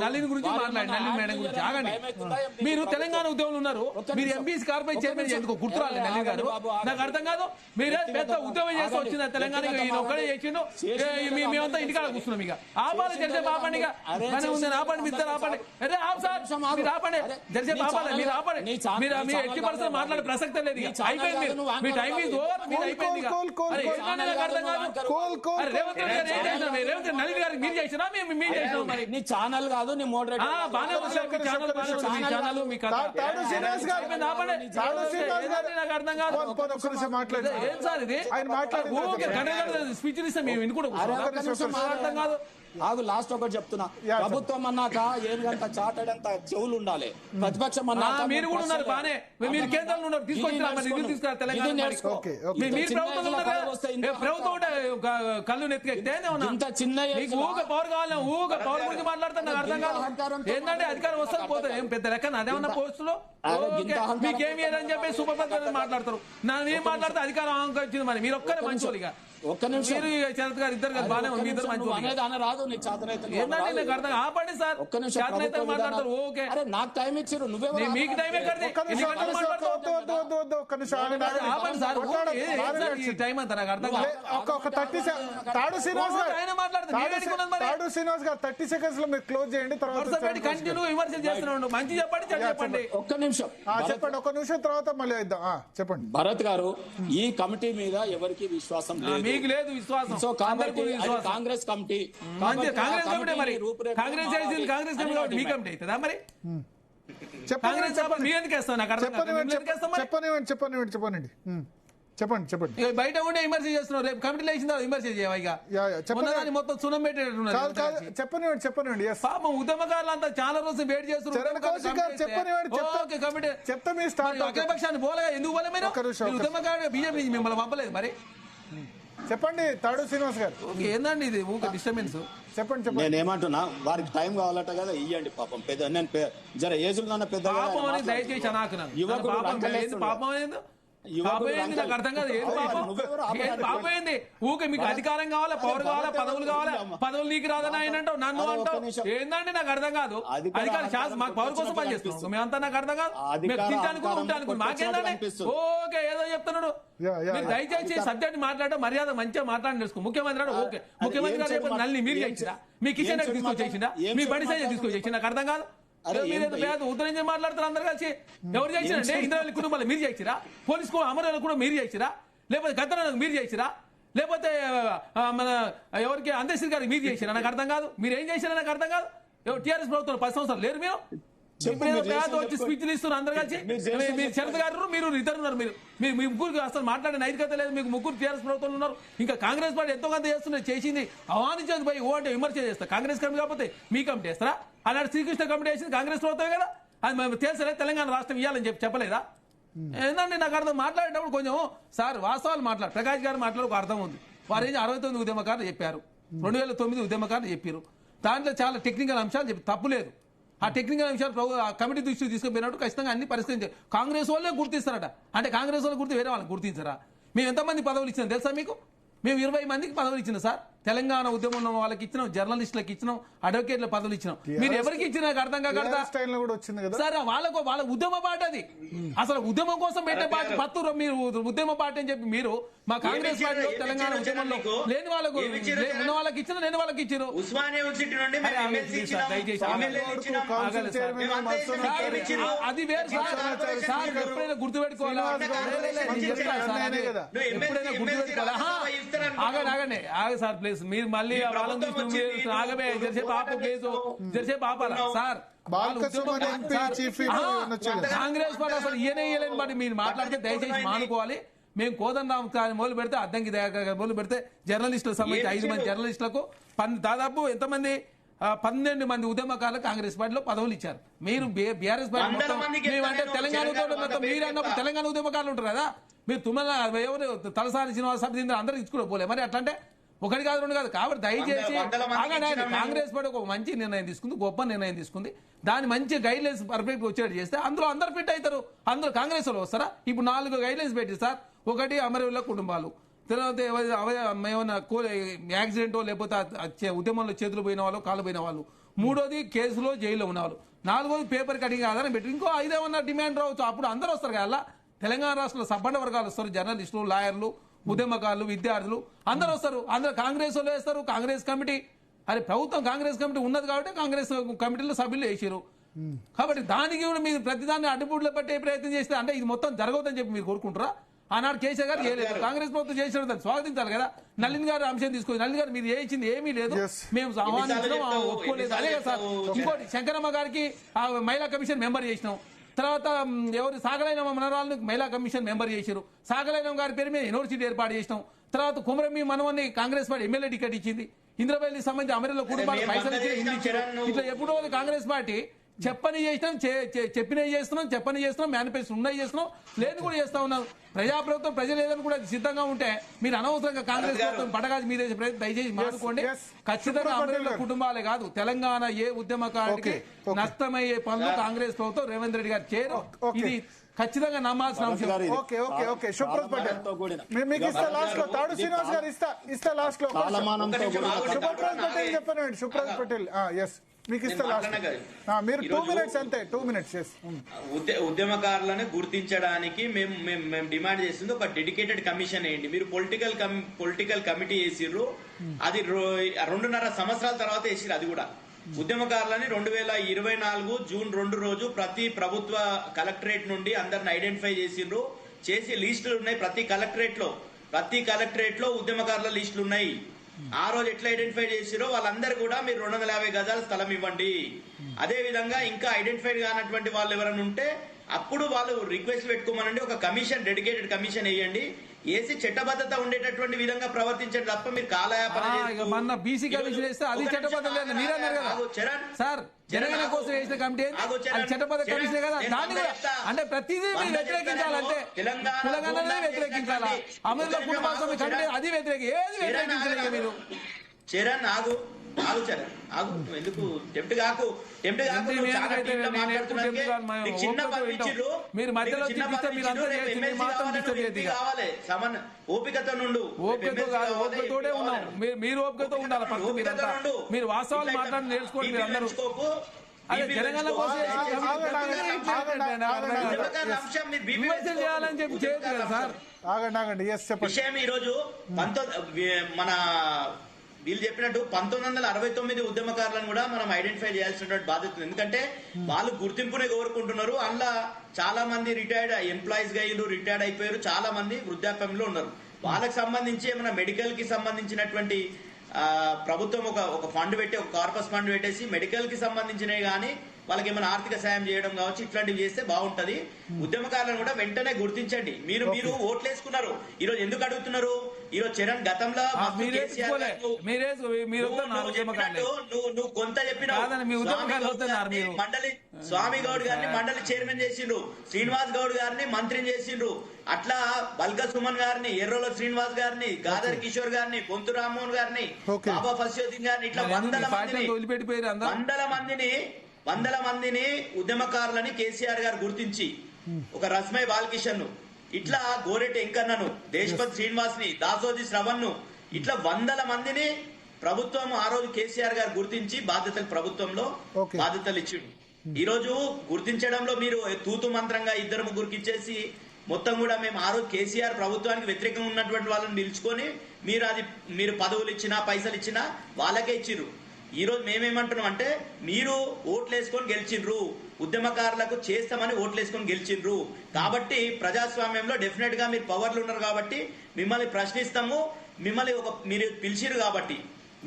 నళిని గురించి మాట్లాడి, నళిని మేడం గురించి ఆగండి. మీరు తెలంగాణ ఉద్యమంలో ఉన్నారు, మీరు ఎంపీసీ కార్పొరేట్ చైర్మన్ ఎందుకు గుర్తురాలి నళిని గారు? నాకు అర్థం కాదు. మీరే పెద్ద ఉద్యమం చేస్తూ వచ్చింది తెలంగాణ, ఈయన ఒక్కడే చేసిండు, మేమంతా ఇంటికాడ కూర్చున్నాం. ఇక ఆపాలి, జరిసేపు ఆపండి. ఇక పని ఉంది, ఆపండి, మీ ఇద్దరు ఆపండి. అరే ఆపు సార్, మీరు ఆపండి, జరిసేపు ఆపాలి, మీరు ఆపండి. మీరు ఎట్టి పరిస్థితులు మాట్లాడే ప్రసక్తే లేదు. ఇక అయిపోయింది, మీ టైం ఈజ్ ఓవర్, మీరు అయిపోయింది. నాకు అర్థం కాదు. అరే రేవంత్ రెడ్డి గారు ఏం చేసినా, రేవంత్ నళిని గారికి మీరు చేసినా మేము చేసినాం. మరి నీ ఛానల్ కాదు, నీ మోడరేటర్ బాగానే ఉంది, ఛానల్ మీ కథ. నాకు అర్థం కాదు. ఏం సార్ ఇది? స్పీచ్ ఇస్తే మేము వినుకుంటాం, అర్థం కాదు. ఆగు, లాస్ట్ ఒకటి చెప్తున్నా. ప్రభుత్వం అన్నాక ఏమిగంత చాటడంత చెవులు ఉండాలి. ప్రతిపక్షం అన్నాక మీరు కూడా ఉన్నారు బానే, మీరు కేంద్రంలో ఉన్నారు, తీసుకొచ్చిన తెలంగాణ ప్రభుత్వం కళ్ళు నెత్తికెక్కితే ఇంత చిన్న ఊక పవర్ కావాలి, ఊక పవర్ గురించి మాట్లాడతాను, నాకు అర్థం కాదు. ఏంటంటే అధికారం వస్తే పోతే ఏం పెద్ద లెక్క అదేమన్నా పోస్టులో మీకేమి అని చెప్పి సూపర్ పద్ధతి మాట్లాడతారు. నేను మాట్లాడితే అధికారం వచ్చింది, మరి మీరు ఒక్కరే మంచోళ్ళు. ఇక ఒక్క నిమిషం మీరు శరత్ గారు ఇద్దరు కదా బాగానే ఉంది, ఇద్దరు మంచి అనేది అన్న రాదు నీకు చేతనైతే ఏంటంటే నాకు అర్థం ఆపండి సార్. ఒక్క నిమిషం చేతనైతే మాట్లాడతారు ఓకే. అరే నాకు టైం ఇచ్చారు నువ్వే మీకు టైం ఎక్కడిది? ఆపండి సార్ ఈ టైం అంతా నాకు అర్థం కాదు. తాడు శ్రీనివాస్ గారు ఆయన మాట్లాడుతున్నారు మీరు అడుగుతున్నారు మరి. తాడు శ్రీనివాస్ గారు 30 సెకండ్స్ లో మీరు క్లోజ్ చేయండి. తర్వాత కంటిన్యూ విమర్శలు చేస్తున్నాడు. మంచి చెప్పండి చెప్పండి. ఒక్క నిమిషం చెప్పండి, ఒక నిమిషం తర్వాత మళ్ళీ ఇద్దాం. చెప్పండి భరత్ గారు, ఈ కమిటీ మీద ఎవరికి విశ్వాసం లేదు, మీకు లేదు విశ్వాసం. సో కాబట్టి అది కాంగ్రెస్ కమిటీ, మంచి కాంగ్రెస్ కమిటీ మరి కాంగ్రెస్ చేసింది కాంగ్రెస్ కమిటీ కాబట్టి మీ కమిటీ అవుతుందా మరి? కాంగ్రెస్ చెప్పండి మీ ఎందుకు వేస్తాం నాకు అర్థం కాదు. చెప్పండి. చెప్పండి. బయట ఉండే విమర్శ చేస్తున్నారు, రేపు కమిటీలో వేసిన విమర్శ చేయవా? మొత్తం సున్నం పెట్టేటట్టున్నారు. చెప్పనివ్వండి. పాపం ఉద్యమకారులు అంతా చాలా రోజులు వెయిట్ చేస్తున్నారు. అఖిలపక్షాన్ని పోలేగా ఎందుకు పోలే మీరు? ఉద్యమకారుడు బీజేపీ మిమ్మల్ని పంపలేదు మరి. చెప్పండి తాడు శ్రీనివాస్ గారు. ఏందండి ఇది ఊక డిస్టర్బెన్స్? చెప్పండి. నేను ఏమంటున్నా, వారికి టైం కావాలట కదా, ఇయ్యండి. పాపం పెద్ద నేను జర ఏజ్లో పెద్ద దయచేసి పాపం నాకు అర్థం కాదు. ఏం పాపం ఏంది? ఊకే మీకు అధికారం కావాలా, పవర్ కావాలా, పదవులు కావాలా, పదవులు నీకు రాదని ఆయన అంటావు, నన్ను అంటావు. ఏందండి నాకు అర్థం కాదు. అధికారం శాస్త్రం మాకు పవర్ కోసం పనిచేస్తున్నాం మేమంతా. నాకు అర్థం కాదు. తింటానుకో ఉంటాను మాకేందండి? ఓకే ఏదో చెప్తున్నాడు. మీరు దయచేసి సబ్జెక్ట్ మాట్లాడటం మర్యాద మంచిగా మాట్లాడి తెలుసుకో. ముఖ్యమంత్రి అంటే ఓకే, ముఖ్యమంత్రి గారు నల్ని మీరు చేయించిరా, మీ కిషన్ తీసుకొచ్చేసిందా, మీ బడి సైజ్ తీసుకొచ్చేసి నాకు అర్థం కాదు. ఉత్తరం మాట్లాడుతారు అందరు కలిసి. ఎవరు చేసిరంటే ఇంద్రావళి కుటుంబాలు మీరు చేసిరా, పోలీస్ అమరావతి కూడా మీరు చేసిరా, లేకపోతే గద్దరానికి మీరు చేసిరా, లేకపోతే మన ఎవరికి అందేశ్వరి గారికి మీరు చేసిరా? నాకు అర్థం కాదు. మీరు ఏం చేసినా నాకు అర్థం కాదు. టీఆర్ఎస్ ప్రభుత్వం 10 సంవత్సరాలు లేరు మీరు. వచ్చి స్పీచ్లు ఇస్తున్నారు అందరు కలిసి. మీరు శరత్ గారు మీరు ఇద్దరు ఉన్నారు. మీరు మీ ముగ్గురికి అసలు మాట్లాడే నైతికత లేదు. మీకు ముగ్గురు టీఆర్ఎస్ ప్రభుత్వంలో ఉన్నారు. ఇంకా కాంగ్రెస్ పార్టీ ఎంతో కొంత చేస్తున్నారు, చేసింది అవమానించేది పోయి ఓ అంటే విమర్శ చేస్తారు. కాంగ్రెస్ కమిటీ కాకపోతే మీ కమిటీ వేస్తారా? అలాంటి శ్రీకృష్ణ కమిటీ వేసింది కాంగ్రెస్ ప్రభుత్వమే కదా. అది మేము తెలుసలే తెలంగాణ రాష్ట్రం ఇవ్వాలని చెప్పలేదా? ఏంటంటే నాకు అర్థం మాట్లాడేటప్పుడు కొంచెం సార్ వాస్తవాలు మాట్లాడు. ప్రకాష్ గారు మాట్లాడు ఒక అర్థం ఉంది. వారు ఏం 69 ఉద్యమకారులు చెప్పారు, 2009 ఉద్యమకారులు చెప్పారు. దాంట్లో చాలా టెక్నికల్ అంశాలు చెప్పి తప్పు లేదు. ఆ టెక్నికల్ అంశాలు కమిటీ దృష్టికి తీసుకుపోయినట్టు ఖచ్చితంగా అన్ని పరిస్థితి కాంగ్రెస్ వాళ్ళే గుర్తిస్తారట. అంటే కాంగ్రెస్ వాళ్ళు గుర్తు వేరే వాళ్ళని గుర్తించరా? మేము ఎంతమంది పదవులు ఇచ్చినాం తెలుసా మీకు? మేము 20 మందికి పదవులు ఇచ్చినాం సార్. తెలంగాణ ఉద్యమం ఉన్న వాళ్ళకి ఇచ్చినాం, జర్నలిస్టులకు ఇచ్చినాం, అడ్వకేట్ల పదవులు ఇచ్చినాం. మీరు ఎవరికి ఇచ్చినా అర్థం కాకూడదా సార్? వాళ్ళ ఉద్యమ పార్టీ అది. అసలు ఉద్యమం కోసం పెట్టే పార్టీ పత్తూరు. మీరు ఉద్యమ పార్టీ అని చెప్పి మీరు మా కాంగ్రెస్ పార్టీలో తెలంగాణ ఉద్యమంలో లేని వాళ్ళకు ఉన్న వాళ్ళకి ఇచ్చిన, లేని వాళ్ళకి ఇచ్చారు. అది వేరు సార్. ఎప్పుడైనా గుర్తుపెట్టుకోవాలా? ఎప్పుడైనా గుర్తుపెట్టుకోవాలా? ఆగండి సార్ ప్లీజ్. మీరు మళ్ళీ ఆగమే జరిసేపు ఆపు ప్లీజ్, జరిసేపు ఆపాలా సార్? కాంగ్రెస్ పార్టీ అసలు ఈయన బట్టి మీరు మాట్లాడితే దయచేసి మానుకోవాలి. మేము కోదండరామ్ మొదలు పెడితే అద్దంకి మొదలు పెడితే జర్నలిస్టులకు సంబంధించి 5 మంది జర్నలిస్టులకు దాదాపు ఎంతమంది 12 మంది ఉద్యమకారులకు కాంగ్రెస్ పార్టీలో పదవులు ఇచ్చారు. మీరు బీఆర్ఎస్ పార్టీ మొత్తం మేమంటే తెలంగాణ ఉద్యమం మొత్తం మీరు అన్నప్పుడు తెలంగాణ ఉద్యమకారులు ఉంటారు కదా. మీరు తుమ్మల ఎవరు తలసాని శ్రీనివాస అందరూ ఇచ్చుకోలే మరి. అట్లంటే ఒకటి కాదు రెండు కాదు. కాబట్టి దయచేసి కాంగ్రెస్ పార్టీ ఒక మంచి నిర్ణయం తీసుకుంది, గొప్ప నిర్ణయం తీసుకుంది. దాని మంచి గైడ్ లైన్స్ పర్ఫెక్ట్ వచ్చేట్టు చేస్తే అందులో అందరు ఫిట్ అవుతారు. అందరూ కాంగ్రెస్ వాళ్ళు వస్తారా? ఇప్పుడు 4 గైడ్ లైన్స్ పెట్టి సార్. ఒకటి అమరవీరుల కుటుంబాలు, తర్వాత ఏమైనా యాక్సిడెంటో లేకపోతే ఉద్యమంలో చేతులు పోయిన వాళ్ళు, కాళ్ళు పోయిన వాళ్ళు, 3వది కేసులో జైల్లో ఉన్న వాళ్ళు, 4వది పేపర్ కటింగ్ ఆధారం పెట్టి ఇంకో 5 ఏమన్నా డిమాండ్ రావచ్చు. అప్పుడు అందరూ వస్తారు కదా. తెలంగాణ రాష్ట్రంలో సబ్బండ వర్గాలు వస్తారు, జర్నలిస్టులు, లాయర్లు, ఉద్యమకారులు, విద్యార్థులు అందరూ వస్తారు. అందరూ కాంగ్రెస్ వాళ్ళు వేస్తారు. కాంగ్రెస్ కమిటీ అరే ప్రభుత్వం కాంగ్రెస్ కమిటీ ఉన్నది కాబట్టి కాంగ్రెస్ కమిటీలో సభ్యులు వేసారు. కాబట్టి దానికి కూడా మీరు ప్రతిదాన్ని అడ్డుపూట్లో పట్టే ప్రయత్నం చేస్తే అంటే ఇది మొత్తం జరగవద్దని చెప్పి మీరు కోరుకుంటారా? ఆనాడు కేసీఆర్ గారు చేయలేదు, కాంగ్రెస్ ప్రభుత్వం చేసిన దాన్ని స్వాగతించాలి కదా. నళిన్ గారు అంశం తీసుకొని నళిన్ గారు మీరు చేయించింది ఏమీ లేదు, మేము ఆహ్వానించడం ఒప్పుకోలేదు. అదే కదా సార్. ఇంకోటి శంకరమ్మ గారికి మహిళా కమిషన్ మెంబర్ చేసినాం. తర్వాత ఎవరు సాగలైన మనరాలను మహిళా కమిషన్ మెంబర్ చేశారు. సాగలైన గారి పేరు మీద యూనివర్సిటీ ఏర్పాటు చేసినాం. తర్వాత కుమరమి మనవన్ని కాంగ్రెస్ పార్టీ ఎమ్మెల్యే టికెట్ ఇచ్చింది. ఇంద్రవెల్లి సంబంధించి అమరుల కుటుంబాలు పైసలు ఇచ్చారు. ఇట్లా ఎప్పుడో కాంగ్రెస్ పార్టీ చెప్పని చేసినాం, చెప్పినవి చేస్తున్నాం, చెప్పని చేస్తున్నాం, మేనిఫెస్టో ఉన్నాయి చేస్తున్నాం, లేని కూడా చేస్తా ఉన్నాం. ప్రజాప్రభుత్వం ప్రజలు ఏదని కూడా సిద్ధంగా ఉంటే మీరు అనవసరంగా కాంగ్రెస్ ప్రభుత్వం పడగాది మీద దయచేసి మానుకోండి. ఖచ్చితంగా అమరుల కుటుంబాలే కాదు తెలంగాణ ఏ ఉద్యమకారుడికి నష్టమయ్యే పనులు కాంగ్రెస్ ప్రభుత్వం రేవంత్ రెడ్డి గారు చేయరు. ఇది ఖచ్చితంగా నమ్మాల్సిన అంశం. ఓకే ఓకే ఓకే సుప్రత్ పటేల్ మీకు ఇస్తా లాస్ట్ లో. తాడు శ్రీనివాస్ గారు ఇస్తా లాస్ట్ లో. సుప్రత్ పటేల్ చెప్పండి. సుప్రత్ పటేల్ ఎస్ మీకు ఇస్తా లాస్ట్. మీరు 2 minutes అంతే. 2 minutes. ఉద్యమకారులను గుర్తించడానికి మేము డిమాండ్ చేస్తుంది ఒక డెడికేటెడ్ కమిషన్ వేయండి. మీరు పొలిటికల్ కమిటీ వేసిర్రు, అది 2.5 సంవత్సరాల తర్వాత వేసిర్రు. అది కూడా ఉద్యమకారులని 2024 జూన్ 2 రోజు ప్రతి ప్రభుత్వ కలెక్టరేట్ నుండి అందరిని ఐడెంటిఫై చేసిండ్రు. చేసి లిస్టులు ఉన్నాయి ప్రతి కలెక్టరేట్ లో ఉద్యమకారుల లిస్టులు ఉన్నాయి. ఆ రోజు ఎట్లా ఐడెంటిఫై చేసిరో వాళ్ళందరూ కూడా మీరు 250 గజాల స్థలం ఇవ్వండి. అదే విధంగా ఇంకా ఐడెంటిఫైడ్ కానటువంటి వాళ్ళు ఎవరైనా ఉంటే అప్పుడు వాళ్ళు రిక్వెస్ట్ పెట్టుకోమనండి. ఒక కమిషన్, డెడికేటెడ్ కమిషన్ వేయండి. ఏసీ చట్టబద్ధత ఉండేటటువంటి విధంగా ప్రవర్తించండి తప్ప మీరు కాలయాపన మన బీసీ కమిషన్ వేస్తే అది చట్టబద్ధత లేదు. మీరు అన్నారు కదా సార్, జనగణ కోసం వేసిన కమిటీ చట్టబద్ధ కమిషన్ కదా. దాన్ని కూడా అంటే ప్రతిదీ మీరు వ్యతిరేకించాలంటే తెలంగాణనే వ్యతిరేకించాలా? అమరుల కుటుంబాల కమిటీ అది వ్యతిరేకి వ్యతిరేకించలేదు మీరు. చరణ్ ఆగు చరణ్ ఆగు, ఎందుకు టెంప్ట్ కాకు. చిన్న మీరు మధ్యలో కావాలి ఓపికతో నుండు. ఓపికతోనే ఉన్నాం. మీరు ఓపికతో ఉండాలి. మీరు వాస్తవాలు మాట్లాడి నేర్చుకోండి. మీరు అందరూ అదే తెలంగాణ కోసం చేయాలని చెప్పి చేయదు కదా సార్. ఆగండి విషయం ఈ రోజు మన వీళ్ళు చెప్పినట్టు 1969 ఉద్యమకారులను కూడా మనం ఐడెంటిఫై చేయాల్సినటువంటి బాధ్యత ఉంది. ఎందుకంటే వాళ్ళు గుర్తింపునే కోరుకుంటున్నారు. అందులో చాలా మంది రిటైర్డ్ ఎంప్లాయీస్ గా రిటైర్డ్ అయిపోయారు. చాలా మంది వృద్ధాప్యంలో ఉన్నారు. వాళ్ళకి సంబంధించి ఏమైనా మెడికల్ కి సంబంధించినటువంటి ప్రభుత్వం ఒక ఫండ్ పెట్టి, ఒక కార్పస్ ఫండ్ పెట్టేసి మెడికల్ కి సంబంధించినవి కానీ వాళ్ళకి ఏమైనా ఆర్థిక సాయం చేయడం కావచ్చు, ఇట్లాంటివి చేస్తే బాగుంటది. ఉద్యమకారులను కూడా వెంటనే గుర్తించండి. మీరు ఓట్లు వేసుకున్నారు. ఈ రోజు ఎందుకు అడుగుతున్నారు? ఈ రోజు చరణ్ గతంలో నువ్వు కొంత చెప్పినావు. మండలి స్వామి గౌడ్ గారిని మండలి చైర్మన్ చేసిండ్రు, శ్రీనివాస్ గౌడ్ గారిని మంత్రిని చేసిండ్రు. అట్లా బల్క సుమన్ గారిని, ఎర్రోల శ్రీనివాస్ గారిని, గాదర్ కిషోర్ గారిని, గొంతు రామ్మోహన్ గారిని, బాబా ఫస్యోద్దీన్ గారిని, ఇట్లా వందల మందిని ఉద్యమకారులని కేసీఆర్ గారు గుర్తించి, ఒక రస్మై బాలకిషన్ ను, ఇట్లా గోరెటి వెంకన్నను, దేశపతి శ్రీనివాస్ ని, దాసోజీ శ్రవణ్ ను, ఇట్లా వందల మందిని ప్రభుత్వం ఆ రోజు కేసీఆర్ గారు గుర్తించి ప్రభుత్వంలో బాధ్యతలు ఇచ్చిండు. ఈ రోజు గుర్తించడంలో మీరు తూతు మంత్రంగా 2-3 ఇచ్చేసి మొత్తం కూడా మేము ఆ రోజు కేసీఆర్ ప్రభుత్వానికి వ్యతిరేకంగా ఉన్నటువంటి వాళ్ళని నిలుచుకొని మీరు పదవులు ఇచ్చినా పైసలు ఇచ్చినా వాళ్ళకే ఇచ్చిర్రు. ఈ రోజు మేమేమంటున్నాం అంటే మీరు ఓట్లు వేసుకొని గెలిచిండ్రు, ఉద్యమకారులకు చేస్తామని ఓట్లు వేసుకొని గెలిచిండ్రు. కాబట్టి ప్రజాస్వామ్యంలో డెఫినెట్ గా మీరు పవర్లు ఉన్నారు కాబట్టి మిమ్మల్ని ప్రశ్నిస్తాము. మీరు పిలిచిరు కాబట్టి,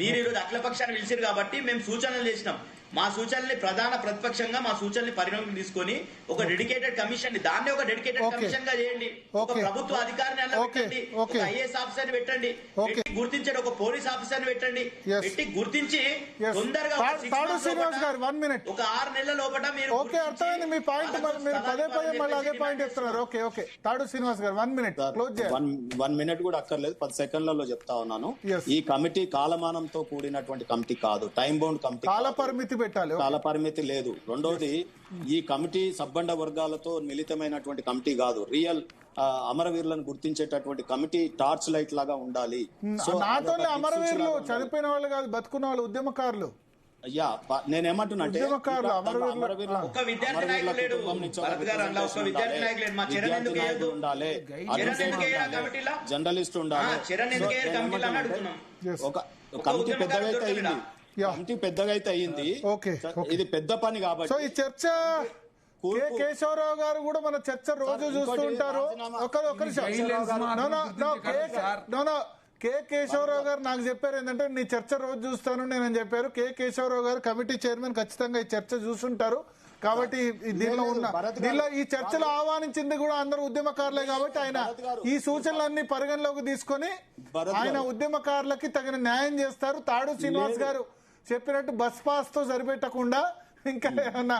మీరు ఈరోజు అఖిలపక్షాన్ని పిలిచిరు కాబట్టి మేము సూచనలు చేసినాం. మా సూచనల్ని ప్రధాన ప్రతిపక్షంగా మా సూచనల్ని పరిగణలోకి తీసుకొని ఒక డెడికేటెడ్ కమిషన్ దాన్ని ఒక డెడికేటెడ్ కమిషన్ గా చేయండి. ఒక ప్రభుత్వ అధికారిని అలా పెట్టండి, ఒక ఐఏఎస్ ఆఫీసర్ పెట్టండి, గుర్తించండి, ఒక పోలీస్ ఆఫీసర్ పెట్టండి, పెట్టి గుర్తించి తొందరగా ఒక 6 నెలల లోపల మీరు అర్థమైంది మీ పాయింట్. మీరు పదే మళ్ళీ అదే పాయింట్ ఇస్తున్నారు. ఓకే తాడు శ్రీనివాస్ గారు 1 minute క్లోజ్ చేయాలి. 1 minute కూడా అక్కర్లేదు, 10 సెకండ్లలో చెప్తా ఉన్నాను. ఈ కమిటీ కాలమానంతో కూడినటువంటి కమిటీ కాదు, టైం బౌండ్ కమిటీ. కాల పరిమితి లేదు. రెండోది, ఈ కమిటీ సబ్బండ వర్గాలతో మిళితమైనటువంటి కమిటీ కాదు, రియల్ అమరవీరులను గుర్తించేటటువంటి కమిటీ, టార్చ్ లైట్ లాగా ఉండాలి. సో నాతోనే అమరవీరులు చనిపోయిన వాళ్ళు కాదు, బతుకున్న వాళ్ళు, ఉద్యమకారులు. అయ్యా నేనేమంటున్నా అంటే జర్నలిస్ట్ ఉండాలి. ఒక కమిటీ పెద్దగా అయితే అయింది, కమిటీ పెద్దగా అయితే అయ్యింది. ఇది పెద్ద పని కాబట్టి. సో ఈ చర్చ కేశవరావు గారు కూడా మన చర్చ రోజు చూస్తూ ఉంటారు. కే కేశవరావు గారు నాకు చెప్పారు ఏంటంటే నీ చర్చ రోజు చూస్తాను నేను చెప్పారు. కే కేశవరావు గారు కమిటీ చైర్మన్ ఖచ్చితంగా ఈ చర్చ చూస్తుంటారు. కాబట్టి దీనిలో ఈ చర్చలో ఆహ్వానించింది కూడా అందరూ ఉద్యమకారులే. కాబట్టి ఆయన ఈ సూచనలన్నీ పరిగణలోకి తీసుకొని ఆయన ఉద్యమకారులకి తగిన న్యాయం చేస్తారు. తాడు శ్రీనివాస్ గారు చెప్పినట్టు బస్ పాస్ తో సరిపెట్టకుండా ఇంకా ఏమన్నా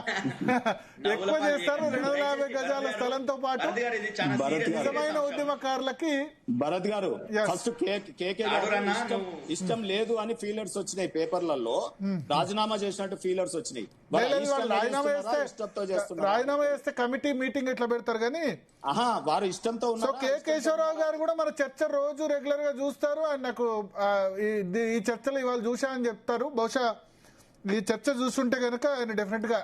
ఎక్కువ చేస్తారు. 250 గజాల స్థలంతో పాటు నిజమైన ఉద్యమకారులకి భరత్ గారు ఫస్ట్ కేకే ఇష్టం లేదు అని ఫీలర్స్ వచ్చినాయి పేపర్లలో, రాజీనామా చేసినట్టు ఫీలర్స్ వచ్చినాయి. రాజీనామా చేస్తే కమిటీ మీటింగ్ ఇట్లా పెడతారు కానీ వారు ఇష్టంతో ఉన్నారు. కె కేశవరావు గారు కూడా మన చర్చ రోజు రెగ్యులర్ గా చూస్తారు. ఆయన నాకు ఈ చర్చలు ఇవాళ చూసా అని చెప్తారు. బహుశా ఈ చర్చ చూస్తుంటే కనుక ఆయన డెఫినెట్ గా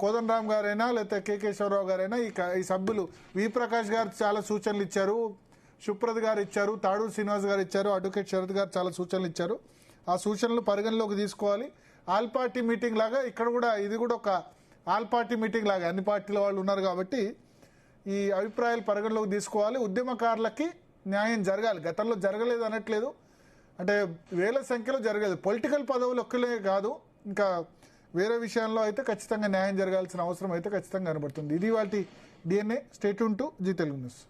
కోదండరామ్ గారైనా లేకపోతే కె కేశవరావు గారైనా ఈ సభ్యులు వి ప్రకాష్ గారు చాలా సూచనలు ఇచ్చారు, సుప్రద్ గారు ఇచ్చారు, తాడూరు శ్రీనివాస్ గారు ఇచ్చారు, అడ్వకేట్ శరత్ గారు చాలా సూచనలు ఇచ్చారు. ఆ సూచనలు పరిగణలోకి తీసుకోవాలి. ఆల్ పార్టీ మీటింగ్ లాగా ఇక్కడ కూడా ఇది కూడా ఒక ఆల్ పార్టీ మీటింగ్ లాగా అన్ని పార్టీల వాళ్ళు ఉన్నారు కాబట్టి ఈ అభిప్రాయాలు పరిగణలోకి తీసుకోవాలి. ఉద్యమకారులకి న్యాయం జరగాలి. గతంలో జరగలేదు అనట్లేదు, అంటే వేల సంఖ్యలో జరగలేదు. పొలిటికల్ పదవులు ఒక్కలే కాదు, ఇంకా వేరే విషయాల్లో అయితే ఖచ్చితంగా న్యాయం జరగాల్సిన అవసరం అయితే ఖచ్చితంగా కనబడుతుంది. ఇది వాటి DNA. Stay tune to Zee Telugu news.